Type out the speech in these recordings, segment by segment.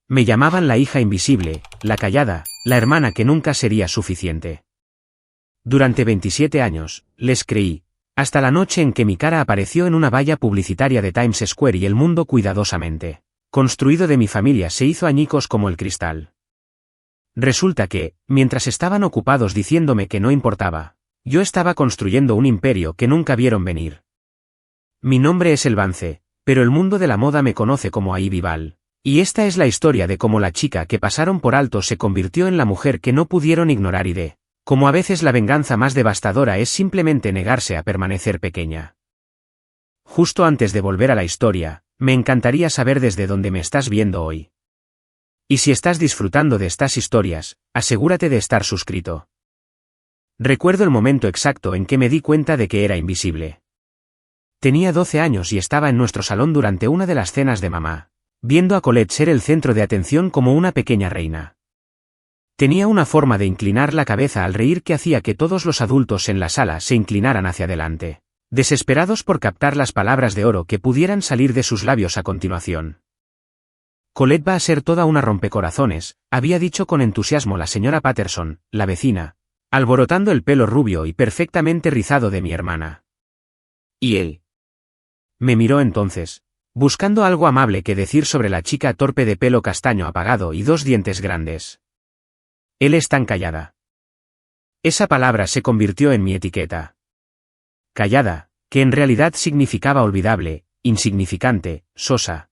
Me llamaban la hija invisible, la callada, la hermana que nunca sería suficiente. Durante 27 años, les creí, hasta la noche en que mi cara apareció en una valla publicitaria de Times Square y el mundo cuidadosamente construido de mi familia se hizo añicos como el cristal. Resulta que, mientras estaban ocupados diciéndome que no importaba, yo estaba construyendo un imperio que nunca vieron venir. Mi nombre es El Vance, pero el mundo de la moda me conoce como Ivy Val. Y esta es la historia de cómo la chica que pasaron por alto se convirtió en la mujer que no pudieron ignorar y de cómo a veces la venganza más devastadora es simplemente negarse a permanecer pequeña. Justo antes de volver a la historia, me encantaría saber desde dónde me estás viendo hoy. Y si estás disfrutando de estas historias, asegúrate de estar suscrito. Recuerdo el momento exacto en que me di cuenta de que era invisible. Tenía 12 años y estaba en nuestro salón durante una de las cenas de mamá, viendo a Colette ser el centro de atención como una pequeña reina. Tenía una forma de inclinar la cabeza al reír que hacía que todos los adultos en la sala se inclinaran hacia adelante, desesperados por captar las palabras de oro que pudieran salir de sus labios a continuación. Colette va a ser toda una rompecorazones, había dicho con entusiasmo la señora Patterson, la vecina, alborotando el pelo rubio y perfectamente rizado de mi hermana. ¿Y él? Me miró entonces, buscando algo amable que decir sobre la chica torpe de pelo castaño apagado y dos dientes grandes. Él es tan callada. Esa palabra se convirtió en mi etiqueta. Callada, que en realidad significaba olvidable, insignificante, sosa.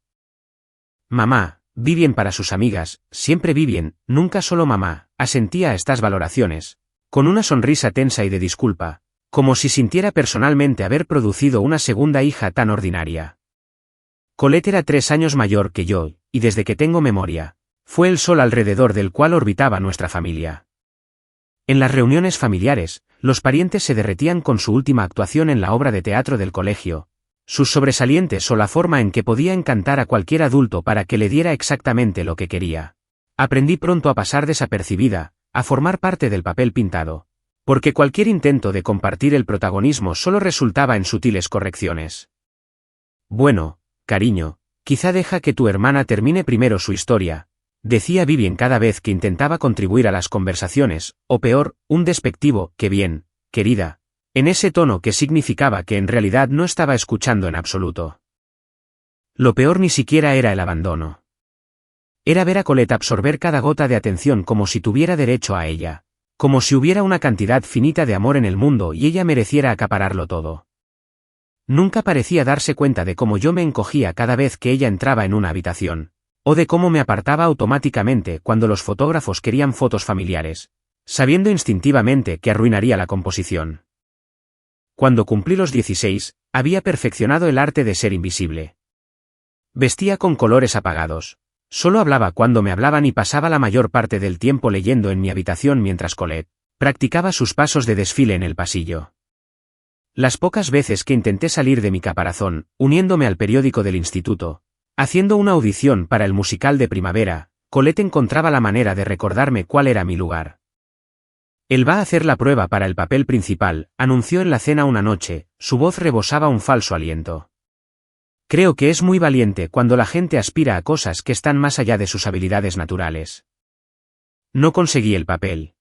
Mamá, Vivien para sus amigas, siempre Vivien, nunca solo mamá, asentía a estas valoraciones, con una sonrisa tensa y de disculpa, como si sintiera personalmente haber producido una segunda hija tan ordinaria. Colette era 3 años mayor que yo, y desde que tengo memoria, fue el sol alrededor del cual orbitaba nuestra familia. En las reuniones familiares, los parientes se derretían con su última actuación en la obra de teatro del colegio, sus sobresalientes o la forma en que podía encantar a cualquier adulto para que le diera exactamente lo que quería. Aprendí pronto a pasar desapercibida, a formar parte del papel pintado, porque cualquier intento de compartir el protagonismo solo resultaba en sutiles correcciones. Bueno, cariño, quizá deja que tu hermana termine primero su historia, decía Vivien cada vez que intentaba contribuir a las conversaciones, o peor, un despectivo, «qué bien, querida», en ese tono que significaba que en realidad no estaba escuchando en absoluto. Lo peor ni siquiera era el abandono. Era ver a Colette absorber cada gota de atención como si tuviera derecho a ella, como si hubiera una cantidad finita de amor en el mundo y ella mereciera acapararlo todo. Nunca parecía darse cuenta de cómo yo me encogía cada vez que ella entraba en una habitación, o de cómo me apartaba automáticamente cuando los fotógrafos querían fotos familiares, sabiendo instintivamente que arruinaría la composición. Cuando cumplí los 16, había perfeccionado el arte de ser invisible. Vestía con colores apagados. Solo hablaba cuando me hablaban y pasaba la mayor parte del tiempo leyendo en mi habitación mientras Colette practicaba sus pasos de desfile en el pasillo. Las pocas veces que intenté salir de mi caparazón, uniéndome al periódico del instituto, haciendo una audición para el musical de primavera, Colette encontraba la manera de recordarme cuál era mi lugar. Él va a hacer la prueba para el papel principal, anunció en la cena una noche, su voz rebosaba un falso aliento. Creo que es muy valiente cuando la gente aspira a cosas que están más allá de sus habilidades naturales. No conseguí el papel.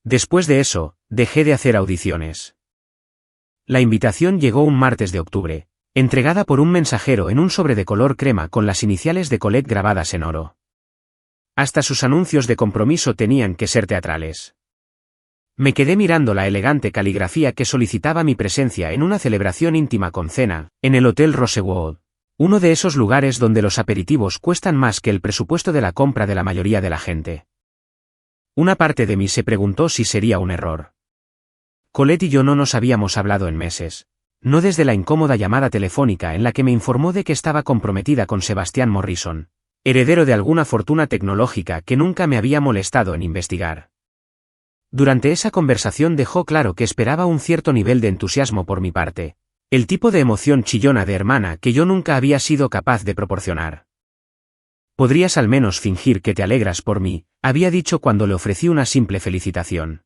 Después de eso, dejé de hacer audiciones. La invitación llegó un martes de octubre, entregada por un mensajero en un sobre de color crema con las iniciales de Colette grabadas en oro. Hasta sus anuncios de compromiso tenían que ser teatrales. Me quedé mirando la elegante caligrafía que solicitaba mi presencia en una celebración íntima con cena, en el Hotel Rosewood, uno de esos lugares donde los aperitivos cuestan más que el presupuesto de la compra de la mayoría de la gente. Una parte de mí se preguntó si sería un error. Colette y yo no nos habíamos hablado en meses, no desde la incómoda llamada telefónica en la que me informó de que estaba comprometida con Sebastian Morrison, heredero de alguna fortuna tecnológica que nunca me había molestado en investigar. Durante esa conversación dejó claro que esperaba un cierto nivel de entusiasmo por mi parte, el tipo de emoción chillona de hermana que yo nunca había sido capaz de proporcionar. Podrías al menos fingir que te alegras por mí, había dicho cuando le ofrecí una simple felicitación.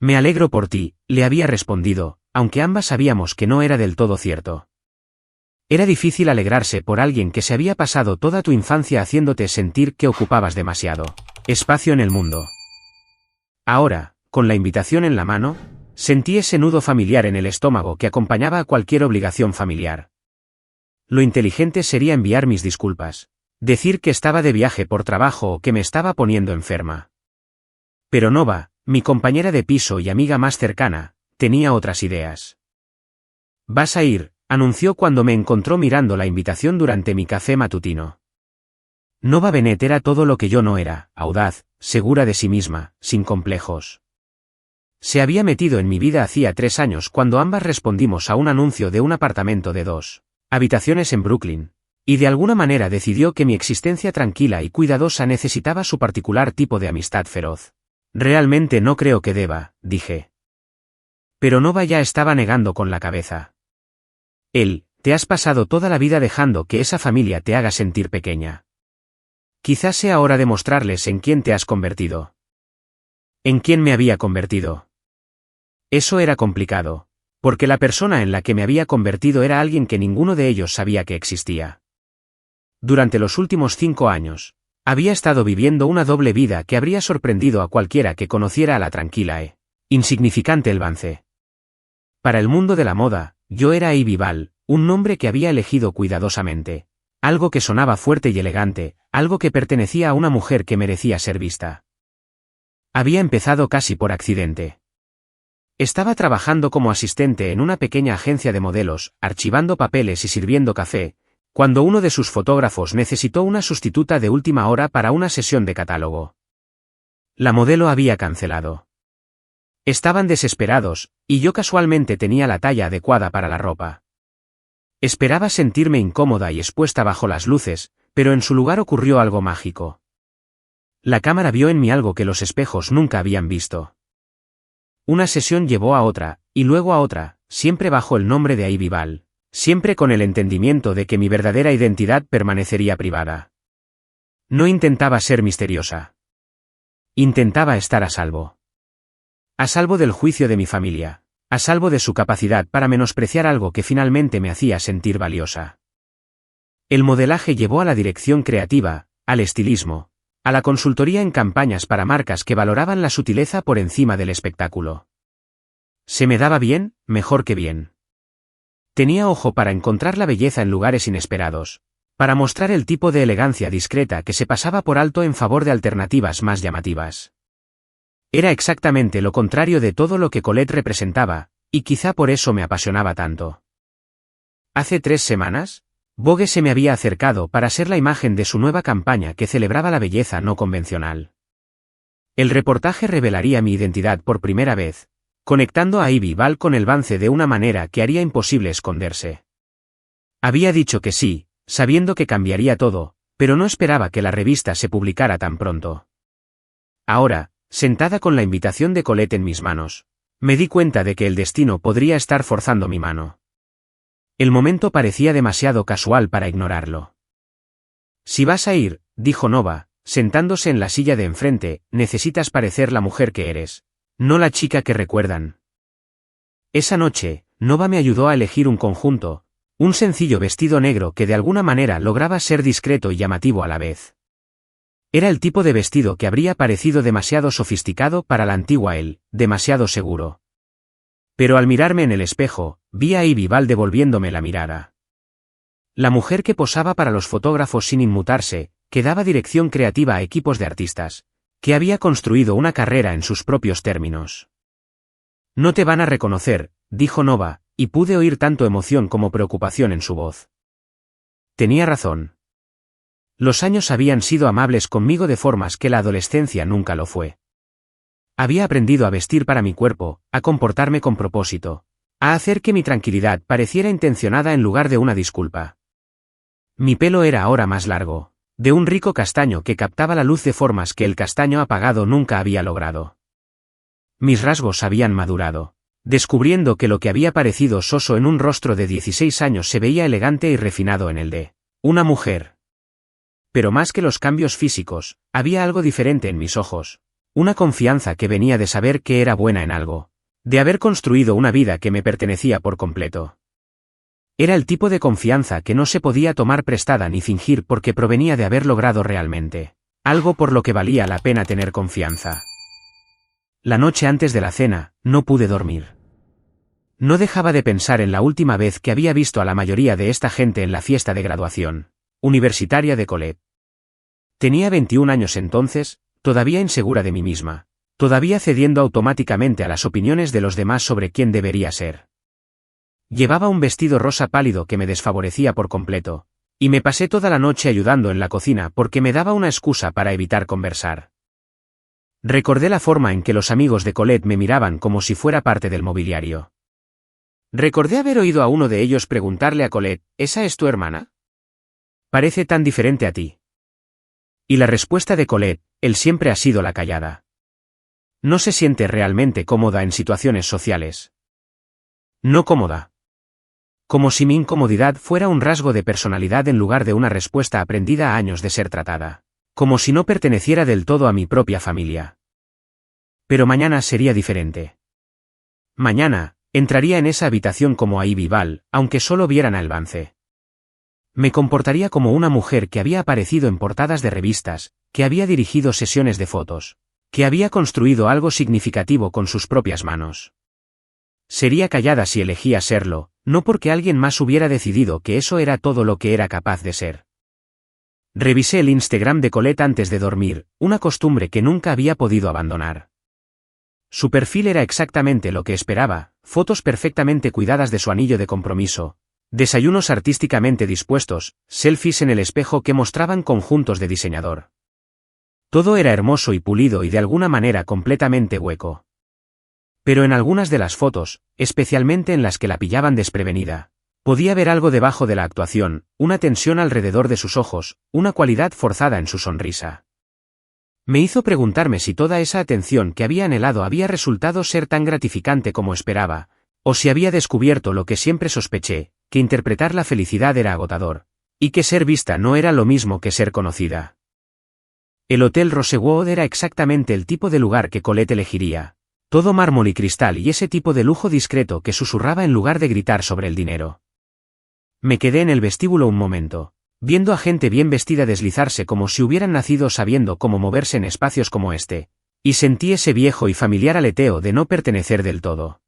Me alegro por ti, le había respondido, aunque ambas sabíamos que no era del todo cierto. Era difícil alegrarse por alguien que se había pasado toda tu infancia haciéndote sentir que ocupabas demasiado espacio en el mundo. Ahora, con la invitación en la mano, sentí ese nudo familiar en el estómago que acompañaba a cualquier obligación familiar. Lo inteligente sería enviar mis disculpas, decir que estaba de viaje por trabajo o que me estaba poniendo enferma. Pero Nova, mi compañera de piso y amiga más cercana, tenía otras ideas. «Vas a ir», anunció cuando me encontró mirando la invitación durante mi café matutino. Nova Bennett era todo lo que yo no era, audaz, segura de sí misma, sin complejos. Se había metido en mi vida hacía 3 años cuando ambas respondimos a un anuncio de un apartamento de 2 habitaciones en Brooklyn, y de alguna manera decidió que mi existencia tranquila y cuidadosa necesitaba su particular tipo de amistad feroz. «Realmente no creo que deba», dije. Pero Nova ya estaba negando con la cabeza. Te has pasado toda la vida dejando que esa familia te haga sentir pequeña. Quizás sea hora de mostrarles en quién te has convertido». ¿En quién me había convertido? Eso era complicado, porque la persona en la que me había convertido era alguien que ninguno de ellos sabía que existía. Durante los últimos 5 años, había estado viviendo una doble vida que habría sorprendido a cualquiera que conociera a la tranquila insignificante Elvance. Para el mundo de la moda, yo era Ivy Ball, un nombre que había elegido cuidadosamente, algo que sonaba fuerte y elegante, algo que pertenecía a una mujer que merecía ser vista. Había empezado casi por accidente. Estaba trabajando como asistente en una pequeña agencia de modelos, archivando papeles y sirviendo café, cuando uno de sus fotógrafos necesitó una sustituta de última hora para una sesión de catálogo. La modelo había cancelado. Estaban desesperados, y yo casualmente tenía la talla adecuada para la ropa. Esperaba sentirme incómoda y expuesta bajo las luces, pero en su lugar ocurrió algo mágico. La cámara vio en mí algo que los espejos nunca habían visto. Una sesión llevó a otra, y luego a otra, siempre bajo el nombre de Ivy Ball, siempre con el entendimiento de que mi verdadera identidad permanecería privada. No intentaba ser misteriosa. Intentaba estar a salvo. A salvo del juicio de mi familia, a salvo de su capacidad para menospreciar algo que finalmente me hacía sentir valiosa. El modelaje llevó a la dirección creativa, al estilismo, a la consultoría en campañas para marcas que valoraban la sutileza por encima del espectáculo. Se me daba bien, mejor que bien. Tenía ojo para encontrar la belleza en lugares inesperados, para mostrar el tipo de elegancia discreta que se pasaba por alto en favor de alternativas más llamativas. Era exactamente lo contrario de todo lo que Colette representaba, y quizá por eso me apasionaba tanto. Hace 3 semanas, Vogue se me había acercado para ser la imagen de su nueva campaña que celebraba la belleza no convencional. El reportaje revelaría mi identidad por primera vez, conectando a Ivy Ball con Elvance de una manera que haría imposible esconderse. Había dicho que sí, sabiendo que cambiaría todo, pero no esperaba que la revista se publicara tan pronto. Ahora, sentada con la invitación de Colette en mis manos, me di cuenta de que el destino podría estar forzando mi mano. El momento parecía demasiado casual para ignorarlo. «Si vas a ir», dijo Nova, sentándose en la silla de enfrente, «necesitas parecer la mujer que eres, no la chica que recuerdan». Esa noche, Nova me ayudó a elegir un conjunto, un sencillo vestido negro que de alguna manera lograba ser discreto y llamativo a la vez. Era el tipo de vestido que habría parecido demasiado sofisticado para la antigua él, demasiado seguro. Pero al mirarme en el espejo, vi a Ivy Ball devolviéndome la mirada. La mujer que posaba para los fotógrafos sin inmutarse, que daba dirección creativa a equipos de artistas, que había construido una carrera en sus propios términos. «No te van a reconocer», dijo Nova, y pude oír tanto emoción como preocupación en su voz. Tenía razón. Los años habían sido amables conmigo de formas que la adolescencia nunca lo fue. Había aprendido a vestir para mi cuerpo, a comportarme con propósito, a hacer que mi tranquilidad pareciera intencionada en lugar de una disculpa. Mi pelo era ahora más largo, de un rico castaño que captaba la luz de formas que el castaño apagado nunca había logrado. Mis rasgos habían madurado, descubriendo que lo que había parecido soso en un rostro de 16 años se veía elegante y refinado en el de una mujer. Pero más que los cambios físicos, había algo diferente en mis ojos. Una confianza que venía de saber que era buena en algo, de haber construido una vida que me pertenecía por completo. Era el tipo de confianza que no se podía tomar prestada ni fingir porque provenía de haber logrado realmente algo por lo que valía la pena tener confianza. La noche antes de la cena, no pude dormir. No dejaba de pensar en la última vez que había visto a la mayoría de esta gente en la fiesta de graduación universitaria de Colette. Tenía 21 años entonces, todavía insegura de mí misma, todavía cediendo automáticamente a las opiniones de los demás sobre quién debería ser. Llevaba un vestido rosa pálido que me desfavorecía por completo, y me pasé toda la noche ayudando en la cocina porque me daba una excusa para evitar conversar. Recordé la forma en que los amigos de Colette me miraban como si fuera parte del mobiliario. Recordé haber oído a uno de ellos preguntarle a Colette, ¿esa es tu hermana? Parece tan diferente a ti. Y la respuesta de Colette, él siempre ha sido la callada. No se siente realmente cómoda en situaciones sociales. No cómoda. Como si mi incomodidad fuera un rasgo de personalidad en lugar de una respuesta aprendida a años de ser tratada. Como si no perteneciera del todo a mi propia familia. Pero mañana sería diferente. Mañana, entraría en esa habitación como a Ivy Val, aunque solo vieran a Elvance. Me comportaría como una mujer que había aparecido en portadas de revistas, que había dirigido sesiones de fotos, que había construido algo significativo con sus propias manos. Sería callada si elegía serlo, no porque alguien más hubiera decidido que eso era todo lo que era capaz de ser. Revisé el Instagram de Colette antes de dormir, una costumbre que nunca había podido abandonar. Su perfil era exactamente lo que esperaba, fotos perfectamente cuidadas de su anillo de compromiso, desayunos artísticamente dispuestos, selfies en el espejo que mostraban conjuntos de diseñador. Todo era hermoso y pulido y de alguna manera completamente hueco. Pero en algunas de las fotos, especialmente en las que la pillaban desprevenida, podía ver algo debajo de la actuación, una tensión alrededor de sus ojos, una cualidad forzada en su sonrisa. Me hizo preguntarme si toda esa atención que había anhelado había resultado ser tan gratificante como esperaba, o si había descubierto lo que siempre sospeché, que interpretar la felicidad era agotador, y que ser vista no era lo mismo que ser conocida. El Hotel Rosewood era exactamente el tipo de lugar que Colette elegiría. Todo mármol y cristal y ese tipo de lujo discreto que susurraba en lugar de gritar sobre el dinero. Me quedé en el vestíbulo un momento, viendo a gente bien vestida deslizarse como si hubieran nacido sabiendo cómo moverse en espacios como este, y sentí ese viejo y familiar aleteo de no pertenecer del todo.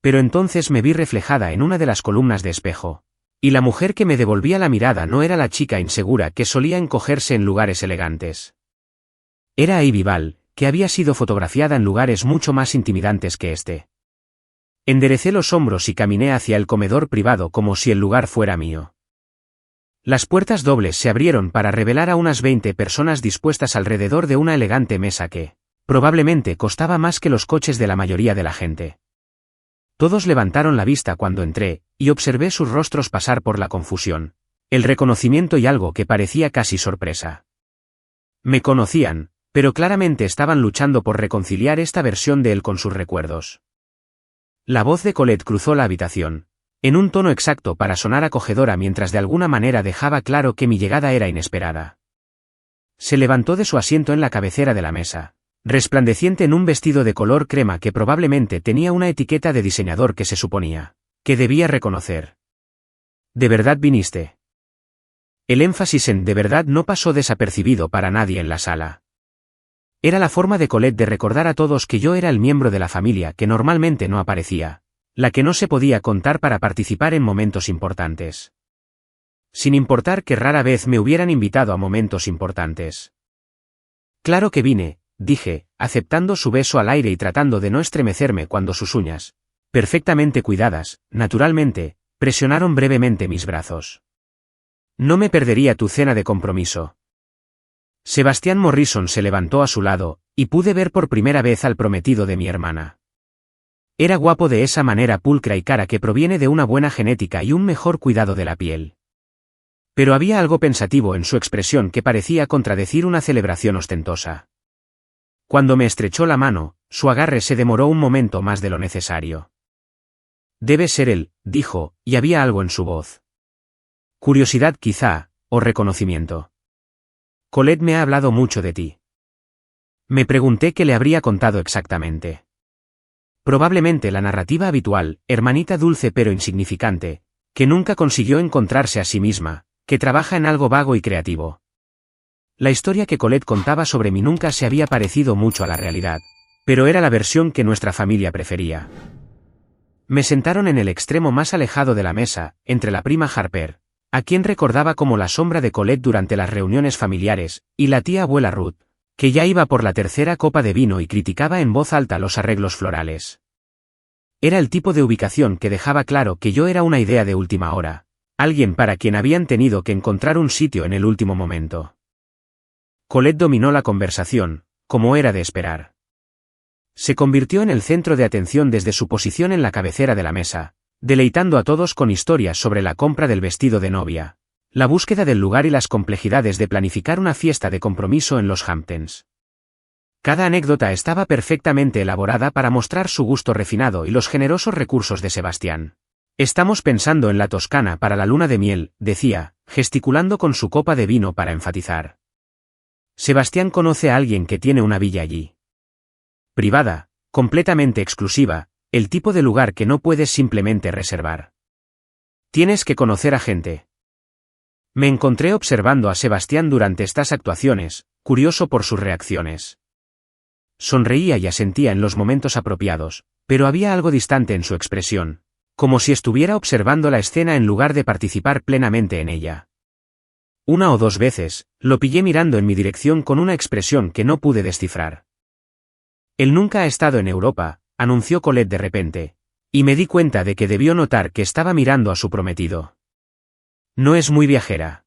Pero entonces me vi reflejada en una de las columnas de espejo, y la mujer que me devolvía la mirada no era la chica insegura que solía encogerse en lugares elegantes. Era Ivy Val, que había sido fotografiada en lugares mucho más intimidantes que este. Enderecé los hombros y caminé hacia el comedor privado como si el lugar fuera mío. Las puertas dobles se abrieron para revelar a unas 20 personas dispuestas alrededor de una elegante mesa que, probablemente costaba más que los coches de la mayoría de la gente. Todos levantaron la vista cuando entré, y observé sus rostros pasar por la confusión, el reconocimiento y algo que parecía casi sorpresa. Me conocían, pero claramente estaban luchando por reconciliar esta versión de él con sus recuerdos. La voz de Colette cruzó la habitación, en un tono exacto para sonar acogedora mientras de alguna manera dejaba claro que mi llegada era inesperada. Se levantó de su asiento en la cabecera de la mesa, resplandeciente en un vestido de color crema que probablemente tenía una etiqueta de diseñador que se suponía que debía reconocer. ¿De verdad viniste? El énfasis en «de verdad» no pasó desapercibido para nadie en la sala. Era la forma de Colette de recordar a todos que yo era el miembro de la familia que normalmente no aparecía, la que no se podía contar para participar en momentos importantes. Sin importar que rara vez me hubieran invitado a momentos importantes. Claro que vine, dije, aceptando su beso al aire y tratando de no estremecerme cuando sus uñas, perfectamente cuidadas, naturalmente, presionaron brevemente mis brazos. No me perdería tu cena de compromiso. Sebastián Morrison se levantó a su lado, y pude ver por primera vez al prometido de mi hermana. Era guapo de esa manera pulcra y cara que proviene de una buena genética y un mejor cuidado de la piel. Pero había algo pensativo en su expresión que parecía contradecir una celebración ostentosa. Cuando me estrechó la mano, su agarre se demoró un momento más de lo necesario. Debe ser él, dijo, y había algo en su voz. Curiosidad quizá, o reconocimiento. Colette me ha hablado mucho de ti. Me pregunté qué le habría contado exactamente. Probablemente la narrativa habitual, hermanita dulce pero insignificante, que nunca consiguió encontrarse a sí misma, que trabaja en algo vago y creativo. La historia que Colette contaba sobre mí nunca se había parecido mucho a la realidad, pero era la versión que nuestra familia prefería. Me sentaron en el extremo más alejado de la mesa, entre la prima Harper, a quien recordaba como la sombra de Colette durante las reuniones familiares, y la tía abuela Ruth, que ya iba por la tercera copa de vino y criticaba en voz alta los arreglos florales. Era el tipo de ubicación que dejaba claro que yo era una idea de última hora, alguien para quien habían tenido que encontrar un sitio en el último momento. Colette dominó la conversación, como era de esperar. Se convirtió en el centro de atención desde su posición en la cabecera de la mesa, deleitando a todos con historias sobre la compra del vestido de novia, la búsqueda del lugar y las complejidades de planificar una fiesta de compromiso en los Hamptons. Cada anécdota estaba perfectamente elaborada para mostrar su gusto refinado y los generosos recursos de Sebastián. Estamos pensando en la Toscana para la luna de miel, decía, gesticulando con su copa de vino para enfatizar. Sebastián conoce a alguien que tiene una villa allí. Privada, completamente exclusiva, el tipo de lugar que no puedes simplemente reservar. Tienes que conocer a gente. Me encontré observando a Sebastián durante estas actuaciones, curioso por sus reacciones. Sonreía y asentía en los momentos apropiados, pero había algo distante en su expresión, como si estuviera observando la escena en lugar de participar plenamente en ella. Una o dos veces, lo pillé mirando en mi dirección con una expresión que no pude descifrar. Él nunca ha estado en Europa, anunció Colette de repente, y me di cuenta de que debió notar que estaba mirando a su prometido. No es muy viajera.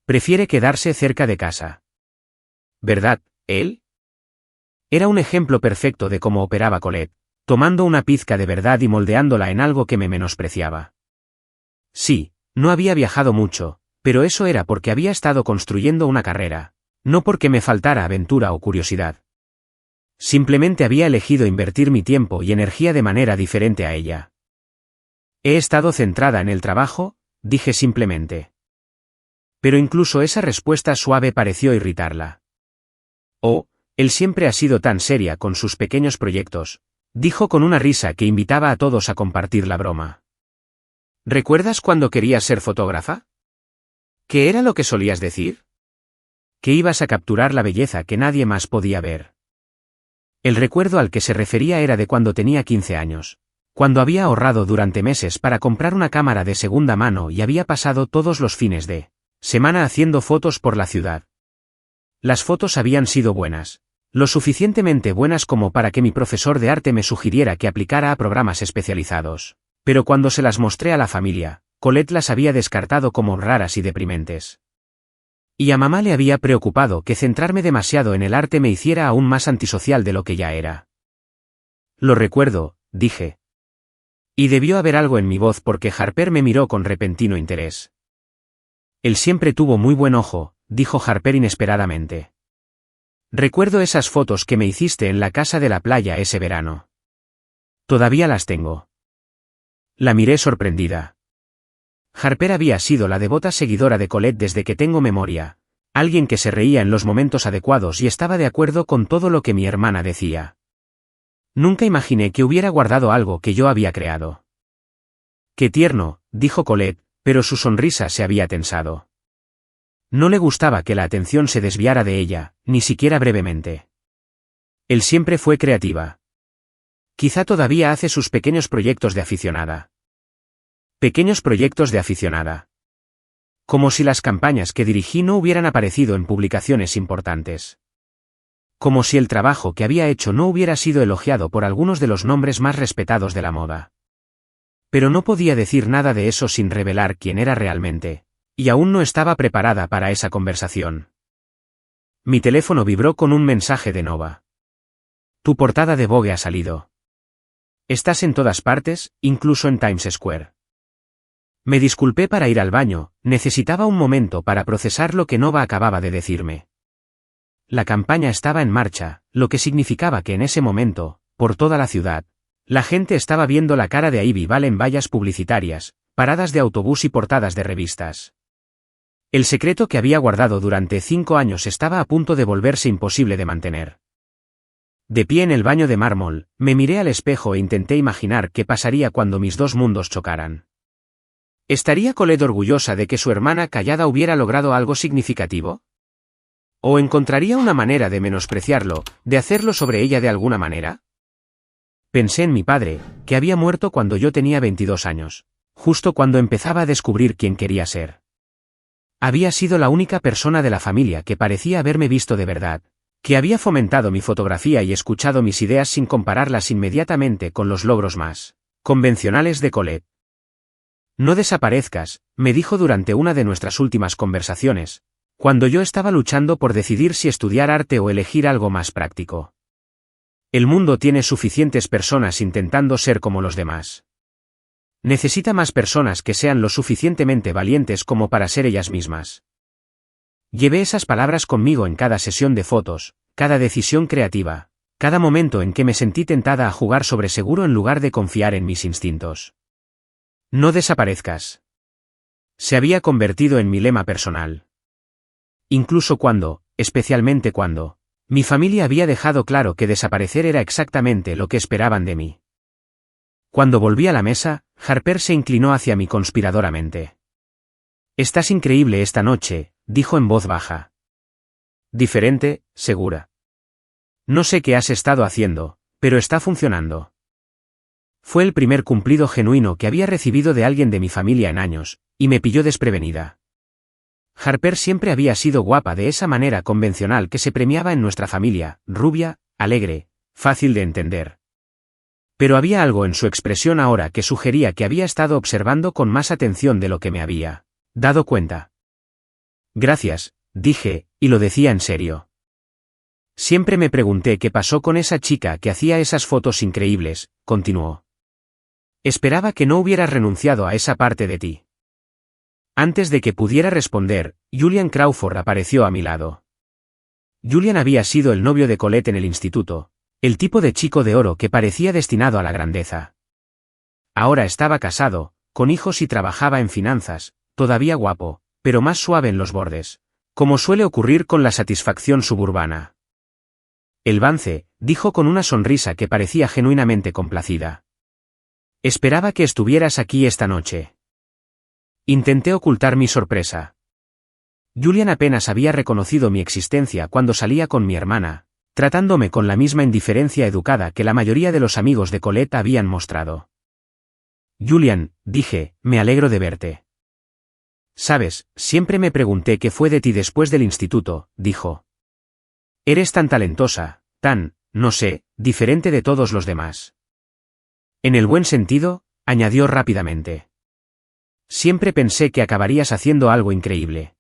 Prefiere quedarse cerca de casa. ¿Verdad, él? Era un ejemplo perfecto de cómo operaba Colette, tomando una pizca de verdad y moldeándola en algo que me menospreciaba. Sí, no había viajado mucho, pero eso era porque había estado construyendo una carrera, no porque me faltara aventura o curiosidad. Simplemente había elegido invertir mi tiempo y energía de manera diferente a ella. He estado centrada en el trabajo, dije simplemente. Pero incluso esa respuesta suave pareció irritarla. Oh, él siempre ha sido tan seria con sus pequeños proyectos, dijo con una risa que invitaba a todos a compartir la broma. ¿Recuerdas cuando querías ser fotógrafa? ¿Qué era lo que solías decir? Que ibas a capturar la belleza que nadie más podía ver. El recuerdo al que se refería era de cuando tenía 15 años, cuando había ahorrado durante meses para comprar una cámara de segunda mano y había pasado todos los fines de semana haciendo fotos por la ciudad. Las fotos habían sido buenas, lo suficientemente buenas como para que mi profesor de arte me sugiriera que aplicara a programas especializados, pero cuando se las mostré a la familia, Colette las había descartado como raras y deprimentes. Y a mamá le había preocupado que centrarme demasiado en el arte me hiciera aún más antisocial de lo que ya era. Lo recuerdo, dije. Y debió haber algo en mi voz porque Harper me miró con repentino interés. Él siempre tuvo muy buen ojo, dijo Harper inesperadamente. Recuerdo esas fotos que me hiciste en la casa de la playa ese verano. Todavía las tengo. La miré sorprendida. Harper había sido la devota seguidora de Colette desde que tengo memoria, alguien que se reía en los momentos adecuados y estaba de acuerdo con todo lo que mi hermana decía. Nunca imaginé que hubiera guardado algo que yo había creado. Qué tierno, dijo Colette, pero su sonrisa se había tensado. No le gustaba que la atención se desviara de ella, ni siquiera brevemente. Él siempre fue creativa. Quizá todavía hace sus pequeños proyectos de aficionada. Pequeños proyectos de aficionada. Como si las campañas que dirigí no hubieran aparecido en publicaciones importantes. Como si el trabajo que había hecho no hubiera sido elogiado por algunos de los nombres más respetados de la moda. Pero no podía decir nada de eso sin revelar quién era realmente, y aún no estaba preparada para esa conversación. Mi teléfono vibró con un mensaje de Nova. Tu portada de Vogue ha salido. Estás en todas partes, incluso en Times Square. Me disculpé para ir al baño, necesitaba un momento para procesar lo que Nova acababa de decirme. La campaña estaba en marcha, lo que significaba que en ese momento, por toda la ciudad, la gente estaba viendo la cara de Ivy Ball en vallas publicitarias, paradas de autobús y portadas de revistas. El secreto que había guardado durante 5 años estaba a punto de volverse imposible de mantener. De pie en el baño de mármol, me miré al espejo e intenté imaginar qué pasaría cuando mis dos mundos chocaran. ¿Estaría Colette orgullosa de que su hermana callada hubiera logrado algo significativo? ¿O encontraría una manera de menospreciarlo, de hacerlo sobre ella de alguna manera? Pensé en mi padre, que había muerto cuando yo tenía 22 años, justo cuando empezaba a descubrir quién quería ser. Había sido la única persona de la familia que parecía haberme visto de verdad, que había fomentado mi fotografía y escuchado mis ideas sin compararlas inmediatamente con los logros más convencionales de Colette. No desaparezcas, me dijo durante una de nuestras últimas conversaciones, cuando yo estaba luchando por decidir si estudiar arte o elegir algo más práctico. El mundo tiene suficientes personas intentando ser como los demás. Necesita más personas que sean lo suficientemente valientes como para ser ellas mismas. Llevé esas palabras conmigo en cada sesión de fotos, cada decisión creativa, cada momento en que me sentí tentada a jugar sobre seguro en lugar de confiar en mis instintos. No desaparezcas. Se había convertido en mi lema personal. Incluso cuando, especialmente cuando, mi familia había dejado claro que desaparecer era exactamente lo que esperaban de mí. Cuando volví a la mesa, Harper se inclinó hacia mí conspiradoramente. «Estás increíble esta noche», dijo en voz baja. «Diferente, segura. No sé qué has estado haciendo, pero está funcionando». Fue el primer cumplido genuino que había recibido de alguien de mi familia en años, y me pilló desprevenida. Harper siempre había sido guapa de esa manera convencional que se premiaba en nuestra familia, rubia, alegre, fácil de entender. Pero había algo en su expresión ahora que sugería que había estado observando con más atención de lo que me había dado cuenta. «Gracias», dije, y lo decía en serio. «Siempre me pregunté qué pasó con esa chica que hacía esas fotos increíbles», continuó. «Esperaba que no hubieras renunciado a esa parte de ti». Antes de que pudiera responder, Julian Crawford apareció a mi lado. Julian había sido el novio de Colette en el instituto, el tipo de chico de oro que parecía destinado a la grandeza. Ahora estaba casado, con hijos y trabajaba en finanzas, todavía guapo, pero más suave en los bordes, como suele ocurrir con la satisfacción suburbana. «El Vance», dijo con una sonrisa que parecía genuinamente complacida. «Esperaba que estuvieras aquí esta noche». Intenté ocultar mi sorpresa. Julian apenas había reconocido mi existencia cuando salía con mi hermana, tratándome con la misma indiferencia educada que la mayoría de los amigos de Colette habían mostrado. «Julian», dije, «me alegro de verte». «Sabes, siempre me pregunté qué fue de ti después del instituto», dijo. «Eres tan talentosa, tan, no sé, diferente de todos los demás». «En el buen sentido», añadió rápidamente. «Siempre pensé que acabarías haciendo algo increíble».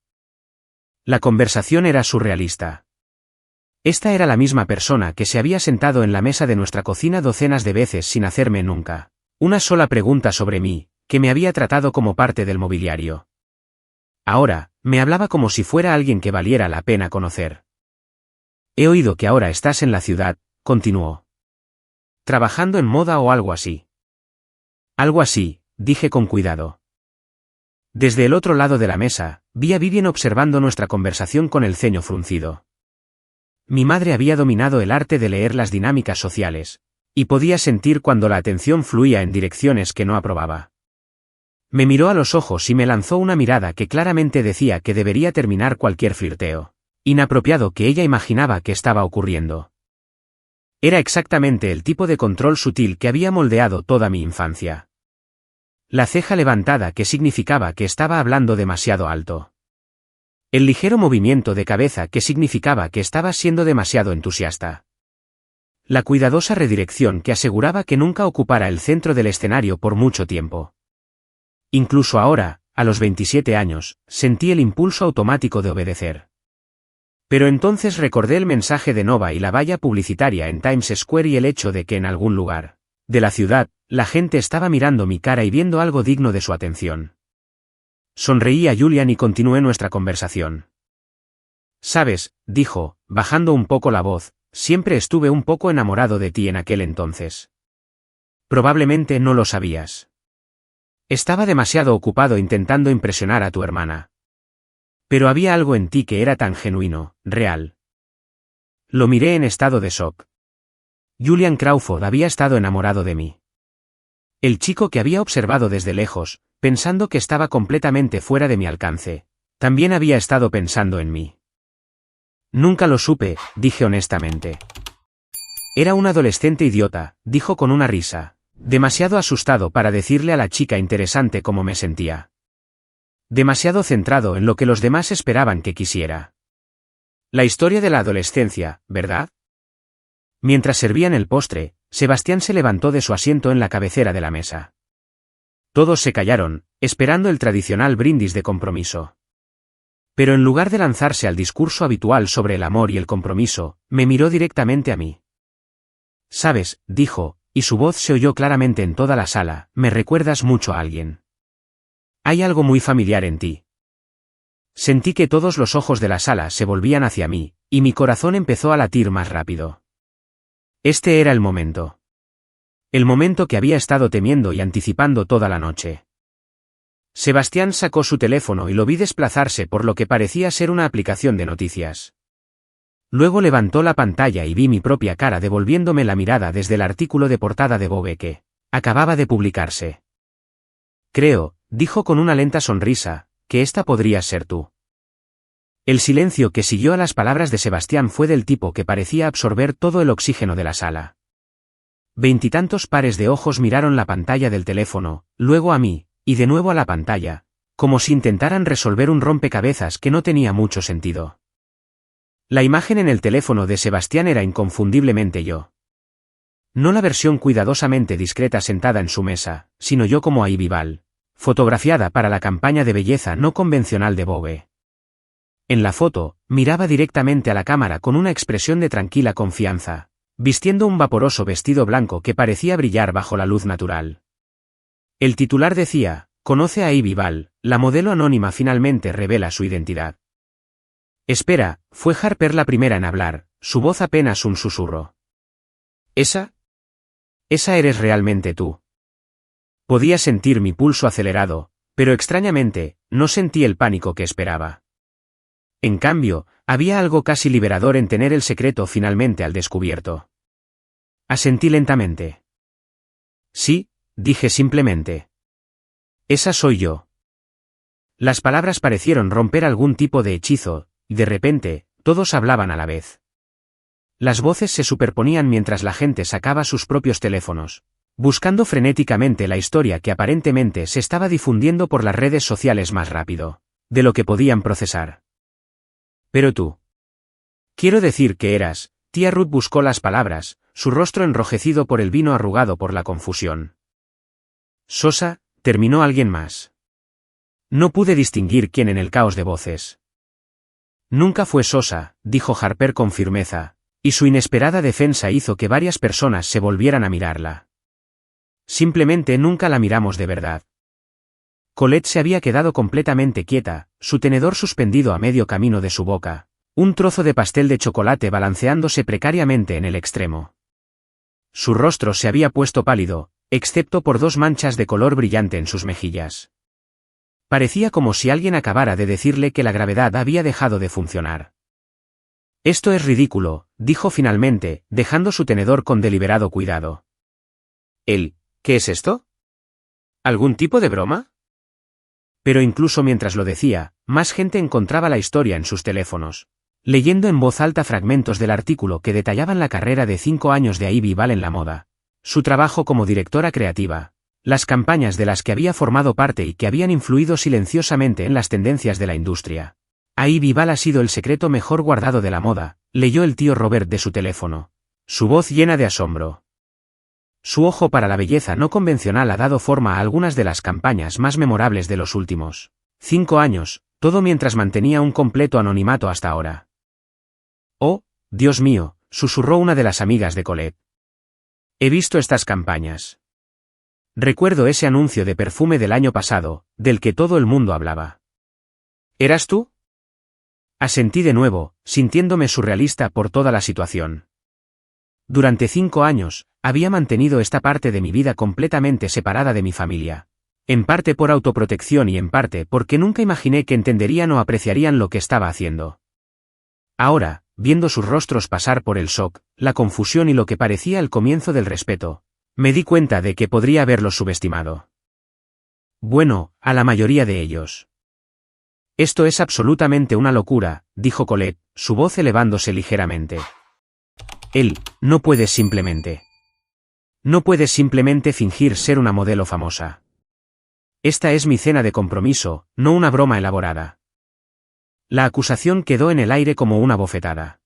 La conversación era surrealista. Esta era la misma persona que se había sentado en la mesa de nuestra cocina docenas de veces sin hacerme nunca una sola pregunta sobre mí, que me había tratado como parte del mobiliario. Ahora, me hablaba como si fuera alguien que valiera la pena conocer. «He oído que ahora estás en la ciudad», continuó. «Trabajando en moda o algo así». «Algo así», dije con cuidado. Desde el otro lado de la mesa, vi a Vivien observando nuestra conversación con el ceño fruncido. Mi madre había dominado el arte de leer las dinámicas sociales, y podía sentir cuando la atención fluía en direcciones que no aprobaba. Me miró a los ojos y me lanzó una mirada que claramente decía que debería terminar cualquier flirteo inapropiado que ella imaginaba que estaba ocurriendo. Era exactamente el tipo de control sutil que había moldeado toda mi infancia. La ceja levantada que significaba que estaba hablando demasiado alto. El ligero movimiento de cabeza que significaba que estaba siendo demasiado entusiasta. La cuidadosa redirección que aseguraba que nunca ocupara el centro del escenario por mucho tiempo. Incluso ahora, a los 27 años, sentí el impulso automático de obedecer. Pero entonces recordé el mensaje de Nova y la valla publicitaria en Times Square y el hecho de que en algún lugar de la ciudad, la gente estaba mirando mi cara y viendo algo digno de su atención. Sonreí a Julian y continué nuestra conversación. «Sabes», dijo, bajando un poco la voz, «siempre estuve un poco enamorado de ti en aquel entonces. Probablemente no lo sabías. Estaba demasiado ocupado intentando impresionar a tu hermana. Pero había algo en ti que era tan genuino, real». Lo miré en estado de shock. Julian Crawford había estado enamorado de mí. El chico que había observado desde lejos, pensando que estaba completamente fuera de mi alcance, también había estado pensando en mí. Nunca lo supe, dije honestamente. Era un adolescente idiota, dijo con una risa, demasiado asustado para decirle a la chica interesante cómo me sentía. Demasiado centrado en lo que los demás esperaban que quisiera. La historia de la adolescencia, ¿verdad? Mientras servían el postre, Sebastián se levantó de su asiento en la cabecera de la mesa. Todos se callaron, esperando el tradicional brindis de compromiso. Pero en lugar de lanzarse al discurso habitual sobre el amor y el compromiso, me miró directamente a mí. «Sabes», dijo, y su voz se oyó claramente en toda la sala, «me recuerdas mucho a alguien. Hay algo muy familiar en ti». Sentí que todos los ojos de la sala se volvían hacia mí, y mi corazón empezó a latir más rápido. Este era el momento. El momento que había estado temiendo y anticipando toda la noche. Sebastián sacó su teléfono y lo vi desplazarse por lo que parecía ser una aplicación de noticias. Luego levantó la pantalla y vi mi propia cara devolviéndome la mirada desde el artículo de portada de Vogue que acababa de publicarse. «Creo», dijo con una lenta sonrisa, «que esta podrías ser tú». El silencio que siguió a las palabras de Sebastián fue del tipo que parecía absorber todo el oxígeno de la sala. Veintitantos pares de ojos miraron la pantalla del teléfono, luego a mí, y de nuevo a la pantalla, como si intentaran resolver un rompecabezas que no tenía mucho sentido. La imagen en el teléfono de Sebastián era inconfundiblemente yo. No la versión cuidadosamente discreta sentada en su mesa, sino yo como Ivy Ball, fotografiada para la campaña de belleza no convencional de Vogue. En la foto, miraba directamente a la cámara con una expresión de tranquila confianza, vistiendo un vaporoso vestido blanco que parecía brillar bajo la luz natural. El titular decía, «Conoce a Ivy Ball, la modelo anónima finalmente revela su identidad». «Espera», fue Harper la primera en hablar, su voz apenas un susurro. «¿Esa? Esa eres realmente tú». Podía sentir mi pulso acelerado, pero extrañamente, no sentí el pánico que esperaba. En cambio, había algo casi liberador en tener el secreto finalmente al descubierto. Asentí lentamente. «Sí», dije simplemente. «Esa soy yo». Las palabras parecieron romper algún tipo de hechizo, y de repente, todos hablaban a la vez. Las voces se superponían mientras la gente sacaba sus propios teléfonos, buscando frenéticamente la historia que aparentemente se estaba difundiendo por las redes sociales más rápido de lo que podían procesar. «Pero tú. Quiero decir que eras», tía Ruth buscó las palabras, su rostro enrojecido por el vino arrugado por la confusión. «Sosa», terminó alguien más. No pude distinguir quién en el caos de voces. «Nunca fue Sosa», dijo Harper con firmeza, y su inesperada defensa hizo que varias personas se volvieran a mirarla. «Simplemente nunca la miramos de verdad». Colette se había quedado completamente quieta, su tenedor suspendido a medio camino de su boca, un trozo de pastel de chocolate balanceándose precariamente en el extremo. Su rostro se había puesto pálido, excepto por 2 manchas de color brillante en sus mejillas. Parecía como si alguien acabara de decirle que la gravedad había dejado de funcionar. «Esto es ridículo», dijo finalmente, dejando su tenedor con deliberado cuidado. «¿Qué es esto? ¿Algún tipo de broma?» Pero incluso mientras lo decía, más gente encontraba la historia en sus teléfonos, leyendo en voz alta fragmentos del artículo que detallaban la carrera de 5 años de Ivy Ball en la moda, su trabajo como directora creativa, las campañas de las que había formado parte y que habían influido silenciosamente en las tendencias de la industria. Ivy Ball ha sido el secreto mejor guardado de la moda, leyó el tío Robert de su teléfono, su voz llena de asombro. Su ojo para la belleza no convencional ha dado forma a algunas de las campañas más memorables de los últimos 5 años, todo mientras mantenía un completo anonimato hasta ahora. «Oh, Dios mío», susurró una de las amigas de Colette. «He visto estas campañas. Recuerdo ese anuncio de perfume del año pasado, del que todo el mundo hablaba». «¿Eras tú?». Asentí de nuevo, sintiéndome surrealista por toda la situación. Durante 5 años, había mantenido esta parte de mi vida completamente separada de mi familia. En parte por autoprotección y en parte porque nunca imaginé que entenderían o apreciarían lo que estaba haciendo. Ahora, viendo sus rostros pasar por el shock, la confusión y lo que parecía el comienzo del respeto, Me di cuenta de que podría haberlos subestimado. Bueno, a la mayoría de ellos. Esto es absolutamente una locura, dijo Colette, su voz elevándose ligeramente. No puedes simplemente. No puedes simplemente fingir ser una modelo famosa. Esta es mi cena de compromiso, no una broma elaborada. La acusación quedó en el aire como una bofetada.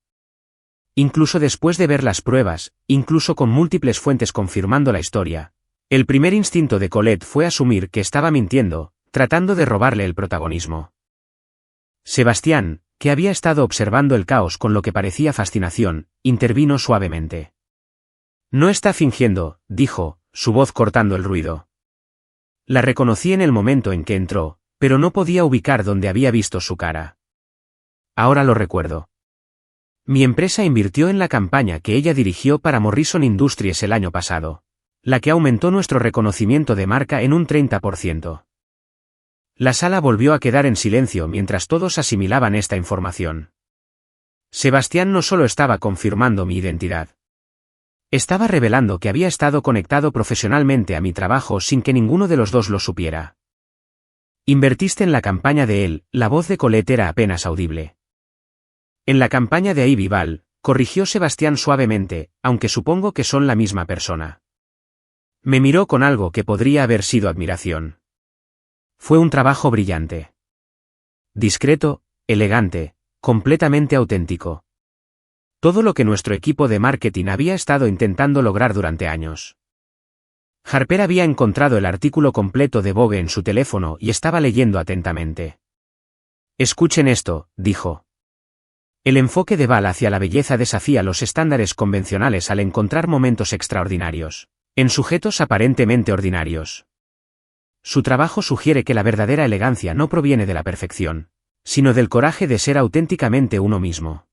Incluso después de ver las pruebas, incluso con múltiples fuentes confirmando la historia, el primer instinto de Colette fue asumir que estaba mintiendo, tratando de robarle el protagonismo. Sebastián, que había estado observando el caos con lo que parecía fascinación, intervino suavemente. No está fingiendo, dijo, su voz cortando el ruido. La reconocí en el momento en que entró, pero no podía ubicar dónde había visto su cara. Ahora lo recuerdo. Mi empresa invirtió en la campaña que ella dirigió para Morrison Industries el año pasado, la que aumentó nuestro reconocimiento de marca en un 30%. La sala volvió a quedar en silencio mientras todos asimilaban esta información. Sebastián no solo estaba confirmando mi identidad. Estaba revelando que había estado conectado profesionalmente a mi trabajo sin que ninguno de los dos lo supiera. Invertiste en la campaña de él, la voz de Colette era apenas audible. En la campaña de Ivy Ball, corrigió Sebastián suavemente, aunque supongo que son la misma persona. Me miró con algo que podría haber sido admiración. Fue un trabajo brillante. Discreto, elegante, completamente auténtico. Todo lo que nuestro equipo de marketing había estado intentando lograr durante años. Harper había encontrado el artículo completo de Vogue en su teléfono y estaba leyendo atentamente. Escuchen esto, dijo. El enfoque de Ball hacia la belleza desafía los estándares convencionales al encontrar momentos extraordinarios, en sujetos aparentemente ordinarios. Su trabajo sugiere que la verdadera elegancia no proviene de la perfección, sino del coraje de ser auténticamente uno mismo.